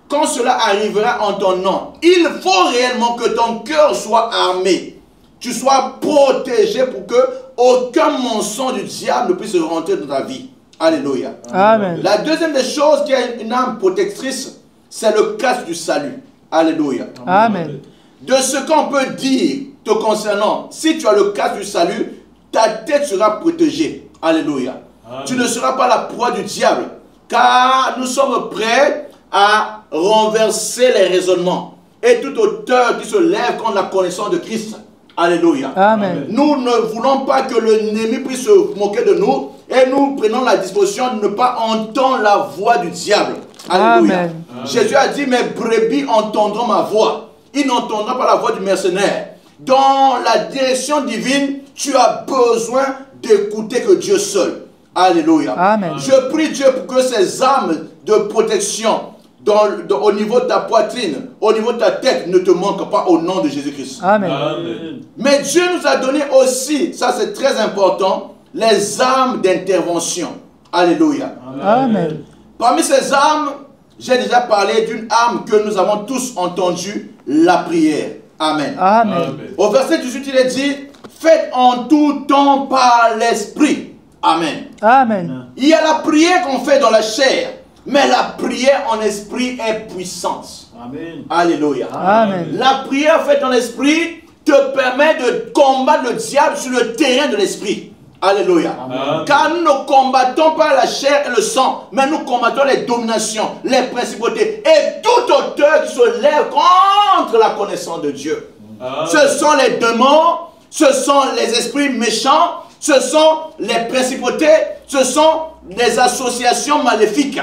Quand cela arrivera en ton nom, il faut réellement que ton cœur soit armé. Tu sois protégé pour que aucun mensonge du diable ne puisse rentrer dans ta vie. Alléluia. Amen. La deuxième des choses qui est une arme protectrice, c'est le casque du salut. Alléluia. Amen. De ce qu'on peut dire te concernant, si tu as le casque du salut, ta tête sera protégée. Alléluia. Amen. Tu ne seras pas la proie du diable, car nous sommes prêts à renverser les raisonnements et toute hauteur qui se lève contre la connaissance de Christ. Alléluia. Amen. Nous ne voulons pas que l'ennemi puisse se moquer de nous et nous prenons la disposition de ne pas entendre la voix du diable. Alléluia. Amen. Jésus a dit, mes brebis entendront ma voix. Ils n'entendront pas la voix du mercenaire. Dans la direction divine, tu as besoin d'écouter que Dieu seul. Alléluia. Amen. Je prie Dieu pour que ces armes de protection au niveau de ta poitrine, au niveau de ta tête, ne te manquent pas au nom de Jésus-Christ. Amen. Amen. Mais Dieu nous a donné aussi, ça c'est très important, les armes d'intervention. Alléluia. Amen. Parmi ces armes, j'ai déjà parlé d'une arme que nous avons tous entendue, la prière. Amen. Amen. Au verset 18, il est dit, faites en tout temps par l'esprit. Amen. Amen. Il y a la prière qu'on fait dans la chair, mais la prière en esprit est puissante. Amen. Alléluia. Amen. La prière faite en esprit te permet de combattre le diable sur le terrain de l'esprit. Alléluia. Amen. Car nous ne combattons pas la chair et le sang, mais nous combattons les dominations, les principautés et toute hauteur qui se lève contre la connaissance de Dieu. Amen. Ce sont les démons, ce sont les esprits méchants, ce sont les principautés, ce sont les associations maléfiques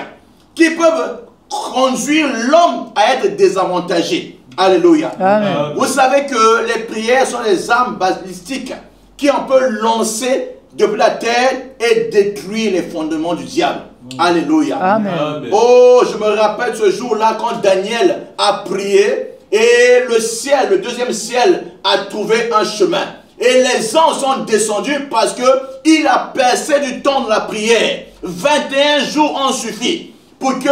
qui peuvent conduire l'homme à être désavantagé. Alléluia. Amen. Vous savez que les prières sont des armes balistiques qui on peut lancer depuis la terre et détruire les fondements du diable. Alléluia. Amen. Amen. Oh, je me rappelle ce jour-là quand Daniel a prié et le ciel, le deuxième ciel, a trouvé un chemin. Et les anges sont descendus parce qu'il a percé du temps de la prière. 21 jours en suffit pour que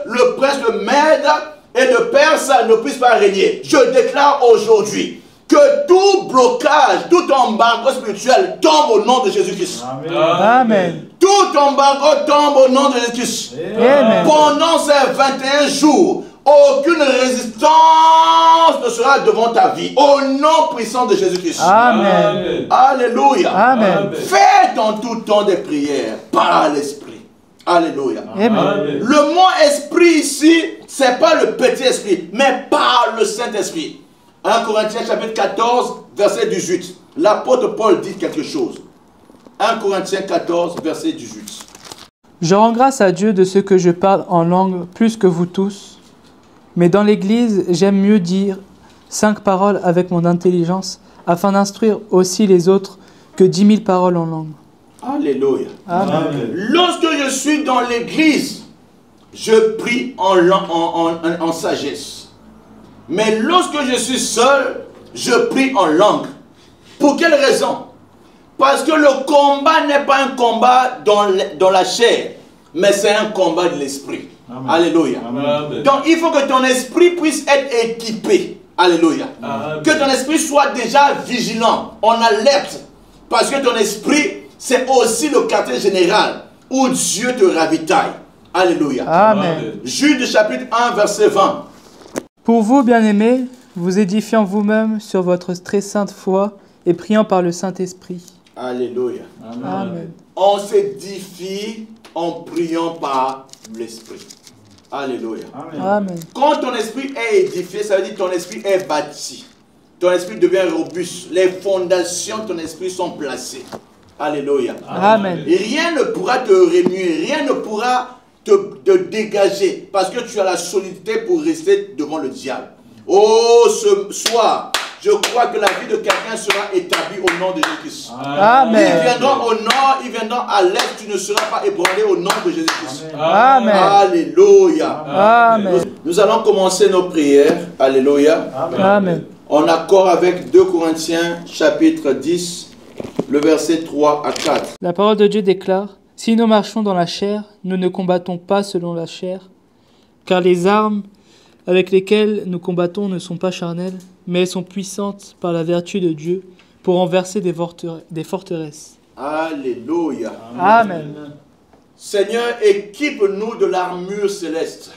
le prince de Mède et de Perse ne puisse pas régner. Je déclare aujourd'hui que tout blocage, tout embargo spirituel tombe au nom de Jésus-Christ. Amen. Tout embargo tombe au nom de Jésus-Christ. Amen. Pendant ces 21 jours, aucune résistance ne sera devant ta vie. Au nom puissant de Jésus-Christ. Amen. Alléluia. Amen. Faites en tout temps des prières par l'Esprit. Alléluia. Amen. Le mot esprit ici, ce n'est pas le petit esprit, mais par le Saint-Esprit. 1 Corinthiens chapitre 14, verset 18. L'apôtre Paul dit quelque chose. 1 Corinthiens 14, verset 18. Je rends grâce à Dieu de ce que je parle en langue plus que vous tous. Mais dans l'Église, j'aime mieux dire 5 paroles avec mon intelligence, afin d'instruire aussi les autres que 10 000 paroles en langue. Alléluia. Amen. Lorsque je suis dans l'Église, je prie en sagesse. Mais lorsque je suis seul, je prie en langue. Pour quelle raison? Parce que le combat n'est pas un combat dans la chair, mais c'est un combat de l'esprit. Alléluia. Amen. Donc il faut que ton esprit puisse être équipé. Alléluia. Amen. Que ton esprit soit déjà vigilant, en alerte. Parce que ton esprit, c'est aussi le quartier général où Dieu te ravitaille. Alléluia. Amen. Jude chapitre 1, verset 20. Pour vous, bien-aimés, vous édifiant vous-même sur votre très sainte foi et priant par le Saint-Esprit. Alléluia. Amen. On s'édifie en priant par l'Esprit. Alléluia. Amen. Quand ton esprit est édifié, ça veut dire que ton esprit est bâti. Ton esprit devient robuste. Les fondations de ton esprit sont placées. Alléluia. Amen. Et rien ne pourra te remuer, rien ne pourra te dégager parce que tu as la solidité pour rester devant le diable. Oh, ce soir, je crois que la vie de quelqu'un sera établie au nom de Jésus-Christ. Amen. Ils viendront au nord, ils viendront à l'est, tu ne seras pas ébranlé au nom de Jésus-Christ. Amen. Alléluia. Amen. Nous allons commencer nos prières. Alléluia. Amen. En accord avec 2 Corinthiens chapitre 10, le verset 3 à 4. La parole de Dieu déclare: si nous marchons dans la chair, nous ne combattons pas selon la chair, car les armes avec lesquelles nous combattons ne sont pas charnelles, mais elles sont puissantes par la vertu de Dieu pour renverser des forteresses. Alléluia. Amen. Seigneur, équipe-nous de l'armure céleste.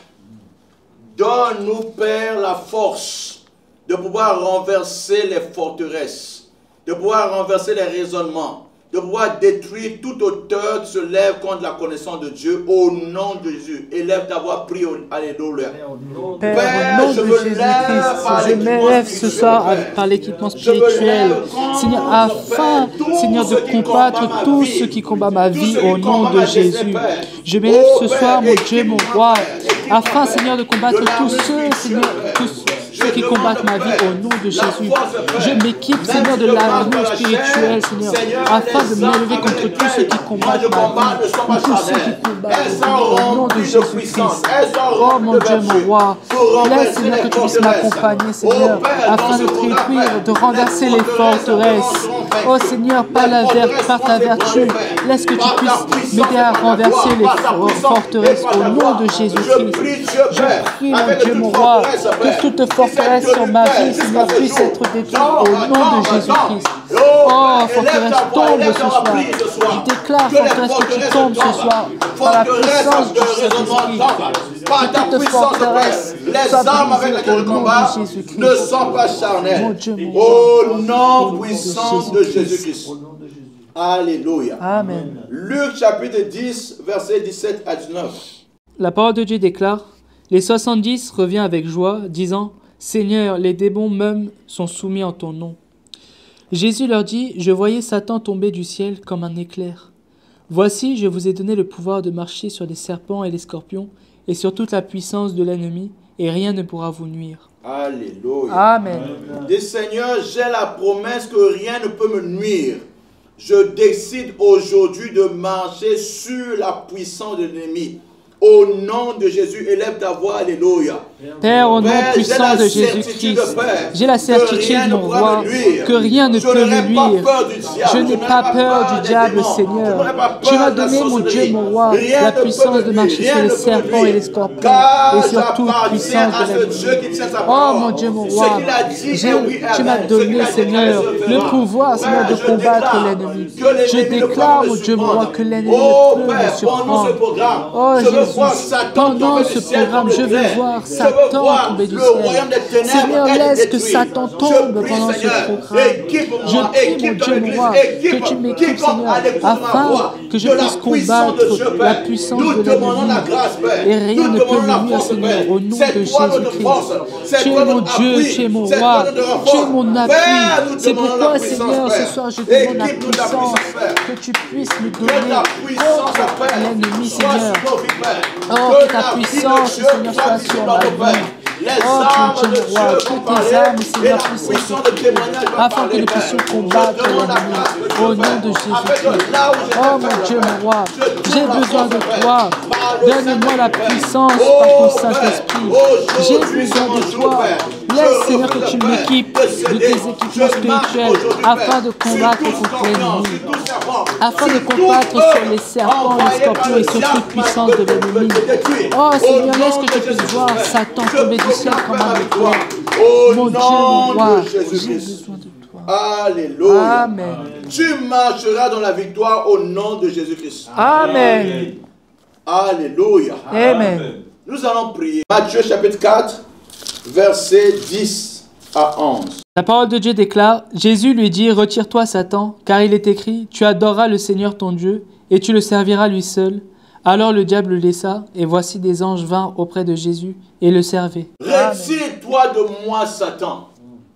Donne-nous, Père, la force de pouvoir renverser les forteresses, de pouvoir renverser les raisonnements, de pouvoir détruire toute hauteur qui se lève contre la connaissance de Dieu au nom de Jésus. Élève ta voix, prie. Alléluia. Père, au nom de Jésus-Christ, je m'élève ce soir par l'équipement spirituel, Seigneur, afin, Seigneur, de combattre tout ce qui combat ma vie au nom de Jésus. Je m'élève ce soir, mon Dieu, mon roi, afin, Seigneur, de combattre tous ceux, Seigneur, ceux qui combattent ma vie au nom de Jésus. Je m'équipe, Seigneur, de l'armure spirituelle, Seigneur, afin de m'élever contre tous ceux qui combattent ma vie, contre tous ceux qui combattent ma vie, au nom de Jésus-Christ. Oh mon Dieu, mon roi, laisse, Seigneur, que tu puisses m'accompagner, Seigneur, afin de détruire, de renverser les forteresses. Oh Seigneur, par ta vertu, laisse que tu puisses m'aider à renverser les forteresses au nom de Jésus-Christ. Je prie, mon Dieu, mon roi, que toute forteresse sur ma vie, Seigneur, puisse être détruite au nom de Jésus-Christ. Oh, forteresse, tombe ce soir. Je déclare, forteresse, que tu tombes ce soir par la puissance du Saint-Esprit. Que toute forteresse soit brisée au nom de Jésus-Christ. Ne sont pas charnels. Mon Dieu, mon Au nom puissant de Jésus-Christ. Alléluia. Amen. Luc chapitre 10, versets 17 à 19. La parole de Dieu déclare: les 70 revient avec joie, disant: Seigneur, les démons même sont soumis en ton nom. Jésus leur dit: je voyais Satan tomber du ciel comme un éclair. Voici, je vous ai donné le pouvoir de marcher sur les serpents et les scorpions, et sur toute la puissance de l'ennemi, et rien ne pourra vous nuire. Alléluia. Amen. Dis Seigneur, j'ai la promesse que rien ne peut me nuire. Je décide aujourd'hui de marcher sur la puissance de l'ennemi. Au nom de Jésus, élève ta voix, alléluia. Père, au nom puissant de Jésus-Christ, j'ai la certitude, mon roi, que rien ne peut me nuire. Je n'ai pas peur du diable, Seigneur. Tu m'as donné, mon Dieu, mon roi, la puissance de marcher sur les serpents et les scorpions, et sur toute puissance de l'ennemi. Oh, mon Dieu, mon roi, tu m'as donné, Seigneur, le pouvoir, Seigneur, de combattre l'ennemi. Je déclare, mon Dieu, mon roi, que l'ennemi ne peut me surprendre. Oh, Jésus, pendant ce programme, je veux voir Satan tomber du ciel. Seigneur, laisse que Satan tombe pendant ce programme. Je prie, mon Dieu, mon roi, que tu m'équipes, Seigneur, afin que je puisse combattre la puissance de l'ennemi. Et rien ne peut me nuire, Seigneur, au nom de Jésus-Christ. Tu es mon Dieu, tu es mon roi, tu es mon appui. C'est pourquoi, Seigneur, ce soir, je demande la puissance que tu puisses me donner contre l'ennemi, Seigneur. Oh, que ta puissance, Seigneur, soit sur ma vie. Oh, mon Dieu, mon roi, que tes âmes, Seigneur, puissent être afin que nous puissions combattre l'ennemi au nom de Jésus-Christ. Oh, mon Dieu, mon roi, j'ai besoin de toi. Donne-moi la puissance par ton Saint-Esprit. J'ai besoin de toi. Laisse, Seigneur, que tu m'équipes de tes équipements spirituels afin de combattre contre l'ennemi, afin de combattre sur les serpents, les scorpions et sur toute puissance de l'ennemi. Oh, Seigneur, laisse que je puisse voir Satan tomber du ciel comme un éclair. Mon Dieu, mon roi, j'ai besoin de toi. Alléluia. Amen. Tu marcheras dans la victoire au nom de Jésus-Christ. Amen. Alléluia. Amen. Nous allons prier. Matthieu chapitre 4, versets 10 à 11. La parole de Dieu déclare, Jésus lui dit, retire-toi Satan, car il est écrit, tu adoreras le Seigneur ton Dieu, et tu le serviras lui seul. Alors le diable le laissa, et voici des anges vinrent auprès de Jésus, et le servaient. Retire-toi de moi Satan.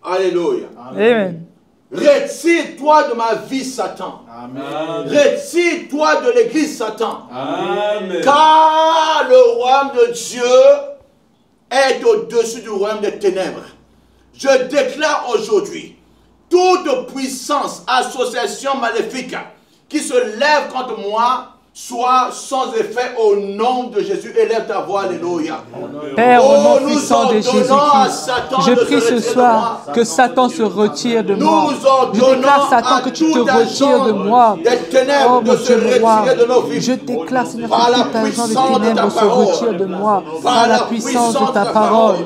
Alléluia. Amen. Retire-toi de ma vie, Satan. Amen. Retire-toi de l'église, Satan. Amen. Car le royaume de Dieu est au-dessus du royaume des ténèbres. Je déclare aujourd'hui toute puissance, association maléfique qui se lève contre moi, soit sans effet au nom de Jésus. Élève ta voix, alléluia. Père, au nom puissant de Jésus-Christ, je prie ce soir que Satan se retire de moi. Je déclare, Satan, que tu te retires de moi. Oh mon Dieu, mon roi, je déclare, Seigneur, que tout agent de ténèbres se retire de moi par la puissance de ta parole.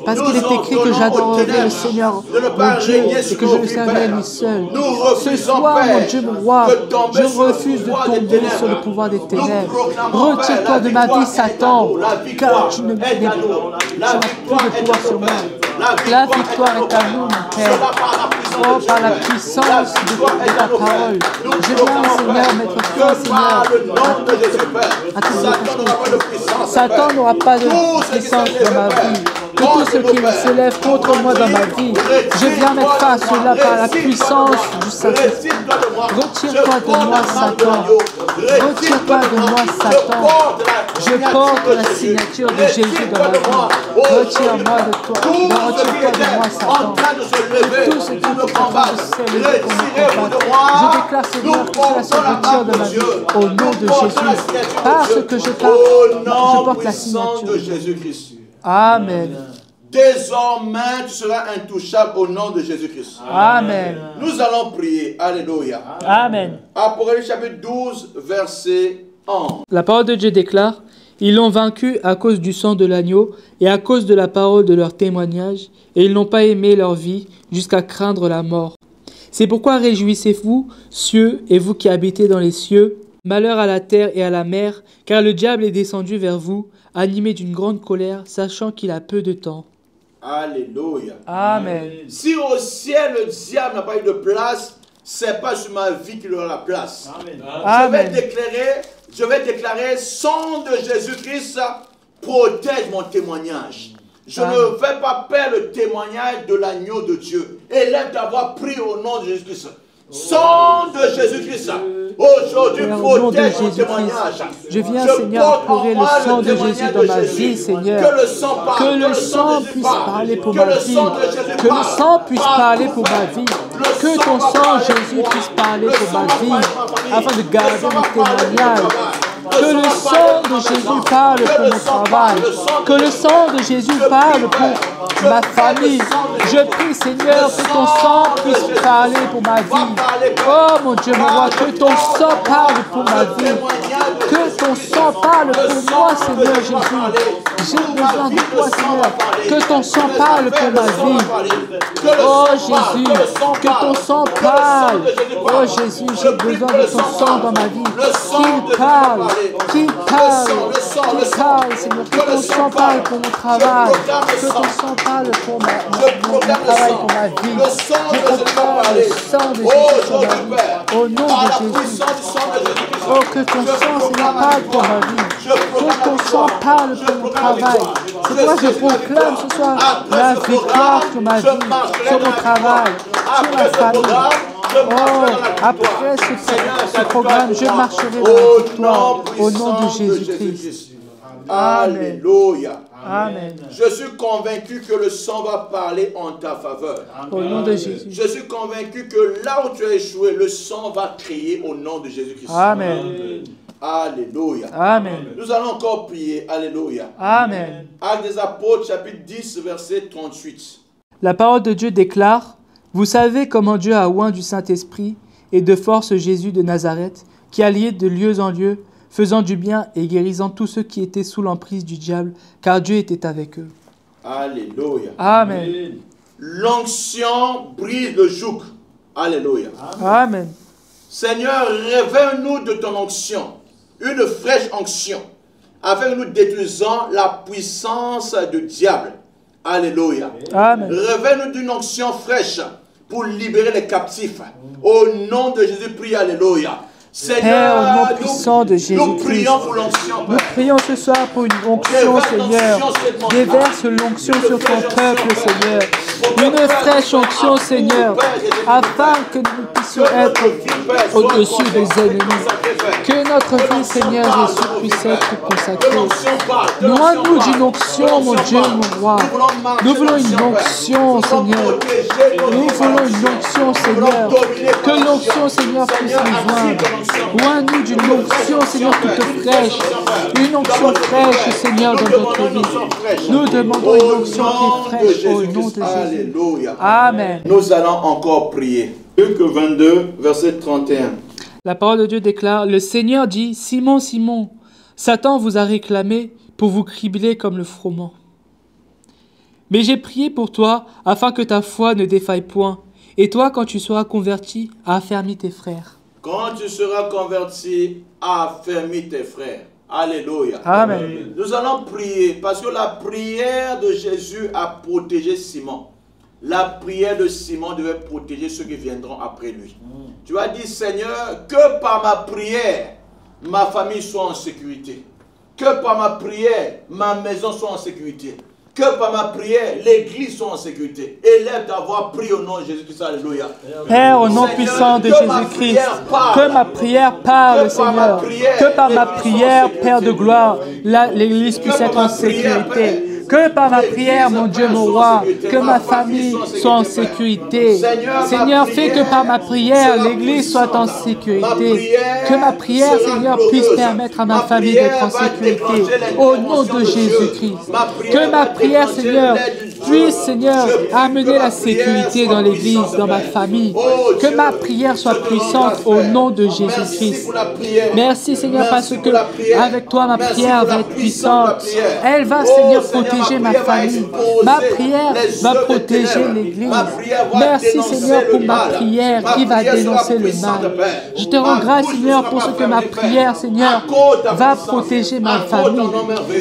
Parce qu'il est écrit que j'adorerai le Seigneur, mon Dieu, et que je le servirai lui seul. Ce soir, mon Dieu, mon roi, je refuse de tomber sur le pouvoir des ténèbres. Retire-toi de ma vie, Satan, car tu ne n'as plus de pouvoir sur moi. La victoire est à nous, mon Père. Oh, par la puissance de ta parole. Je viens, Seigneur, mettre fin, Seigneur, à tout ce Satan n'aura pas de puissance dans ma vie. Que tout ce qui s'élève contre moi dans ma vie, je viens mettre fin à cela par la puissance du Saint-Esprit. Retire-toi de moi, Satan. Retire-toi de moi, Satan. Je porte la signature de Jésus dans ma vie. Retire-moi de toi. Retire-toi de moi, Satan. Tout ce qui me combat, je déclare, Seigneur, que cela se retire de ma vie. Au nom de Jésus. Parce que je porte la signature de Jésus-Christ. Amen. Désormais, tu seras intouchable au nom de Jésus-Christ. Amen. Nous allons prier. Alléluia. Amen. Apocalypse chapitre 12, verset 11. La parole de Dieu déclare, ils l'ont vaincu à cause du sang de l'agneau et à cause de la parole de leur témoignage, et ils n'ont pas aimé leur vie jusqu'à craindre la mort. C'est pourquoi réjouissez-vous, cieux, et vous qui habitez dans les cieux. Malheur à la terre et à la mer, car le diable est descendu vers vous, animé d'une grande colère, sachant qu'il a peu de temps. Alléluia. Amen. Si au ciel le diable n'a pas eu de place, c'est pas sur ma vie qu'il aura la place. Amen. Je vais déclarer, sang de Jésus-Christ protège mon témoignage. Je ne vais pas perdre le témoignage de l'agneau de Dieu. Élève d'avoir pris au nom de Jésus-Christ. Sang de Jésus-Christ, aujourd'hui protège mon témoignage. Je viens, Seigneur, pleurer le sang de Jésus dans ma vie, Seigneur. Que le sang puisse parler pour ma vie. Que le sang puisse parler pour ma vie. Que ton sang, Jésus, puisse parler pour ma vie. Afin de garder mon témoignage. Que le sang de Jésus parle pour mon travail. Que le sang de Jésus parle pour ma famille. Je prie, Seigneur, que ton sang puisse parler pour ma vie. Oh mon Dieu, mon roi, que ton sang parle pour ma vie. Que ton sang parle pour moi, Seigneur Jésus. J'ai besoin de toi, Seigneur. Que ton sang parle pour ma vie. Oh Jésus, que ton sang parle. Oh Jésus, j'ai besoin de ton sang dans ma vie. Qu'il parle, qu'il parle, qu'il parle, Seigneur. Que ton sang parle pour mon travail. Que ton sang parle pour mon travail, pour ma vie. Je proclame le sang de Jésus sur ma vie. Au nom de Jésus. Oh, que ton sang, Seigneur, parle pour ma vie. Que ton sang parle pour mon travail. C'est toi que je proclame ce soir la victoire sur ma vie, sur mon travail, sur ma famille. Oh, après ce programme, je marcherai dans la victoire au nom de Jésus-Christ. Alléluia. Amen. Je suis convaincu que le sang va parler en ta faveur. Au nom de Jésus. Je suis convaincu que là où tu as échoué, le sang va crier au nom de Jésus-Christ. Amen. Alléluia. Amen. Nous allons encore prier. Alléluia. Amen. Actes des Apôtres, chapitre 10, verset 38. La parole de Dieu déclare: vous savez comment Dieu a oint du Saint-Esprit et de force Jésus de Nazareth, qui alliait de lieu en lieu, faisant du bien et guérissant tous ceux qui étaient sous l'emprise du diable, car Dieu était avec eux. Alléluia. Amen. L'onction brise le joug. Alléluia. Amen. Seigneur, révèle-nous de ton onction, une fraîche onction, afin que nous détruisons la puissance du diable. Alléluia. Amen. Révèle-nous d'une onction fraîche pour libérer les captifs. Au nom de Jésus, prie. Alléluia. Seigneur, Père, au nom puissant de Jésus-Christ, nous prions pour l'onction. Nous prions ce soir pour une onction, Seigneur. Déverse l'onction sur ton peuple, Seigneur. Une fraîche onction, Seigneur, afin que nous puissions être au-dessus des ennemis. Que notre vie, Seigneur Jésus, puisse être consacrée. Loin-nous d'une onction, mon Dieu, mon roi. Nous voulons une onction, Seigneur. Nous voulons une onction, Seigneur. Que l'onction, Seigneur, puisse nous joindre. Loin-nous d'une onction, Seigneur, toute fraîche. Une onction fraîche, Seigneur, dans notre vie. Nous demandons une onction qui est fraîche au nom de Jésus. Amen. Nous allons encore prier. Luc 22, verset 31. La parole de Dieu déclare: le Seigneur dit: Simon, Simon, Satan vous a réclamé pour vous cribler comme le froment. Mais j'ai prié pour toi afin que ta foi ne défaille point. Et toi, quand tu seras converti, affermis tes frères. Quand tu seras converti, affermis tes frères. Alléluia. Amen. Nous allons prier parce que la prière de Jésus a protégé Simon. La prière de Simon devait protéger ceux qui viendront après lui. Tu as dit: Seigneur, que par ma prière, ma famille soit en sécurité. Que par ma prière, ma maison soit en sécurité. Que par ma prière, l'église soit en sécurité. Élève d'avoir prié au nom de Jésus-Christ. Alléluia. Père, au nom puissant de Jésus-Christ, que ma prière parle, Seigneur. Que par ma prière, Père de gloire, l'église puisse être en sécurité. Que par ma prière, mon Dieu, mon roi, que ma famille soit en sécurité. Seigneur, fais que par ma prière, l'église soit en sécurité. Que ma prière, Seigneur, puisse permettre à ma famille d'être en sécurité. Au nom de Jésus-Christ. Que ma prière, Seigneur, puisse, Seigneur, amener la sécurité dans l'église, dans ma famille. Que ma prière soit puissante au nom de Jésus-Christ. Merci, Seigneur, parce que avec toi, ma prière va être puissante. Elle va, Seigneur, protéger ma famille. Ma prière va protéger l'église. Merci, Seigneur, pour ma prière qui va dénoncer le mal. Je te rends grâce, Seigneur, pour ce que ma prière, Seigneur, va protéger ma famille.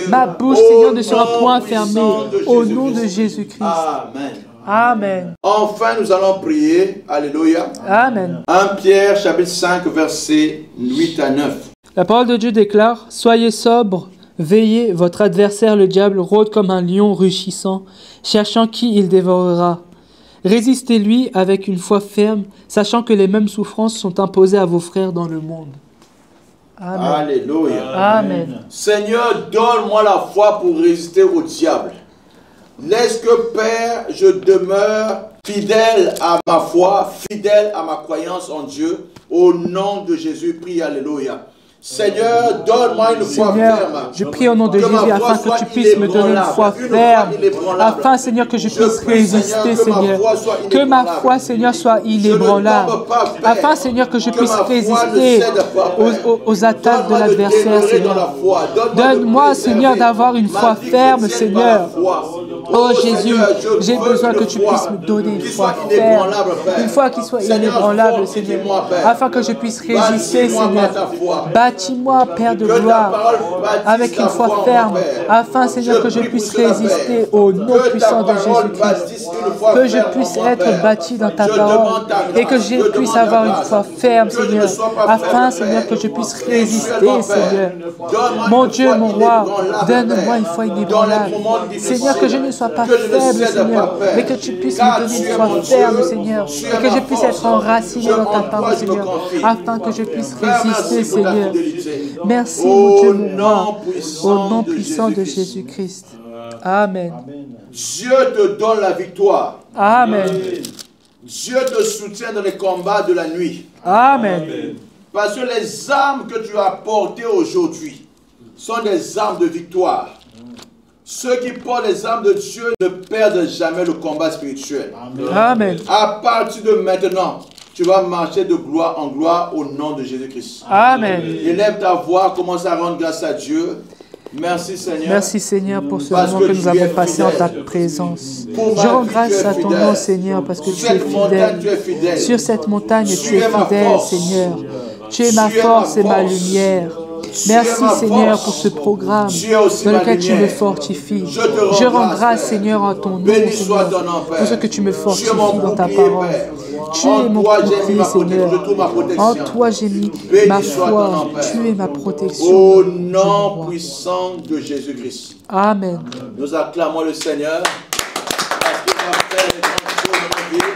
Ma bouche, Seigneur, ne sera point fermée. Au nom de Jésus-Christ. Amen. Amen. Enfin, nous allons prier. Alléluia. Amen. 1 Pierre, chapitre 5, versets 8 à 9. La parole de Dieu déclare: soyez sobres, veillez, votre adversaire le diable rôde comme un lion rugissant, cherchant qui il dévorera. Résistez-lui avec une foi ferme, sachant que les mêmes souffrances sont imposées à vos frères dans le monde. Amen. Alléluia. Amen. Seigneur, donne-moi la foi pour résister au diable. Laisse que, Père, je demeure fidèle à ma foi, fidèle à ma croyance en Dieu. Au nom de Jésus, prie. Alléluia. Seigneur, donne-moi une foi Seigneur, ferme. je prie au nom de Jésus afin que tu puisses me donner une foi ferme, afin, Seigneur, que je puisse résister, Seigneur. Que ma foi, Seigneur, soit inébranlable, afin, Seigneur, que je puisse résister aux attaques de l'adversaire, Seigneur. Donne-moi, Seigneur, d'avoir une foi ferme, Seigneur. Oh Jésus, j'ai besoin que tu puisses me donner une foi ferme, une foi qui soit inébranlable, Seigneur, afin que je puisse résister, Seigneur. Bâtis-moi, Père de gloire, avec une foi ferme, afin, Seigneur, que je puisse résister au nom puissant de Jésus-Christ, que je puisse être bâti dans ta parole et que je puisse avoir une foi ferme, Seigneur, afin, Seigneur, que je puisse résister, Seigneur. Mon Dieu, mon roi, donne-moi une foi inébranlable. Seigneur, que je ne sois pas faible, Seigneur, mais que tu puisses me donner une foi ferme, Seigneur, et que je puisse être enraciné dans ta parole, Seigneur, afin que je puisse résister, Seigneur. Merci, mon Dieu, mon roi, au nom puissant de Jésus-Christ. Amen. Dieu te donne la victoire. Amen. Dieu te soutient dans les combats de la nuit. Amen. Parce que les armes que tu as portées aujourd'hui sont des armes de victoire. Ceux qui portent les armes de Dieu ne perdent jamais le combat spirituel. Amen. À partir de maintenant, tu vas marcher de gloire en gloire au nom de Jésus-Christ. Amen. Élève ta voix, commence à rendre grâce à Dieu. Merci Seigneur. Merci Seigneur pour ce moment que nous avons passé en ta présence. Je rends grâce à ton nom Seigneur parce que tu es fidèle. Sur cette montagne tu es fidèle Seigneur. Tu es ma force et ma lumière. Merci Seigneur pour ce programme dans lequel tu me fortifies. Je rends grâce Seigneur en ton nom Seigneur pour ce que tu me fortifies dans ta parole. Tu es mon bouclier Seigneur. En toi j'ai mis ma foi. Tu es ma protection. Au nom puissant de Jésus-Christ. Amen. Nous acclamons le Seigneur parce qu'il va faire les grandes choses dans nos vies.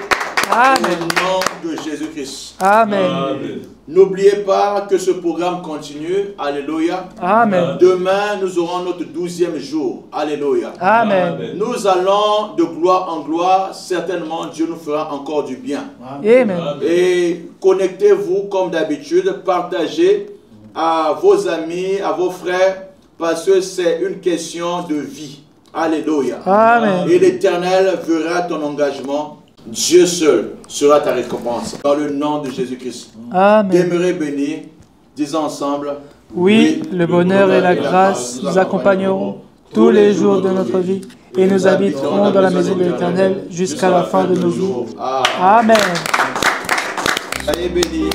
Amen. Au nom de Jésus-Christ. Amen. N'oubliez pas que ce programme continue. Alléluia. Amen. Demain, nous aurons notre 12e jour. Alléluia. Amen. Nous allons de gloire en gloire. Certainement, Dieu nous fera encore du bien. Amen. Et connectez-vous comme d'habitude. Partagez à vos amis, à vos frères, parce que c'est une question de vie. Alléluia. Amen. Et l'Éternel verra ton engagement. Dieu seul sera ta récompense. Dans le nom de Jésus-Christ. Amen. Demeurez bénis. Disons ensemble. Oui, le bonheur et la grâce nous accompagneront tous les jours de notre vie et nous habiterons dans la maison de l'Éternel jusqu'à la fin de nos jours. Amen. Soyez bénis.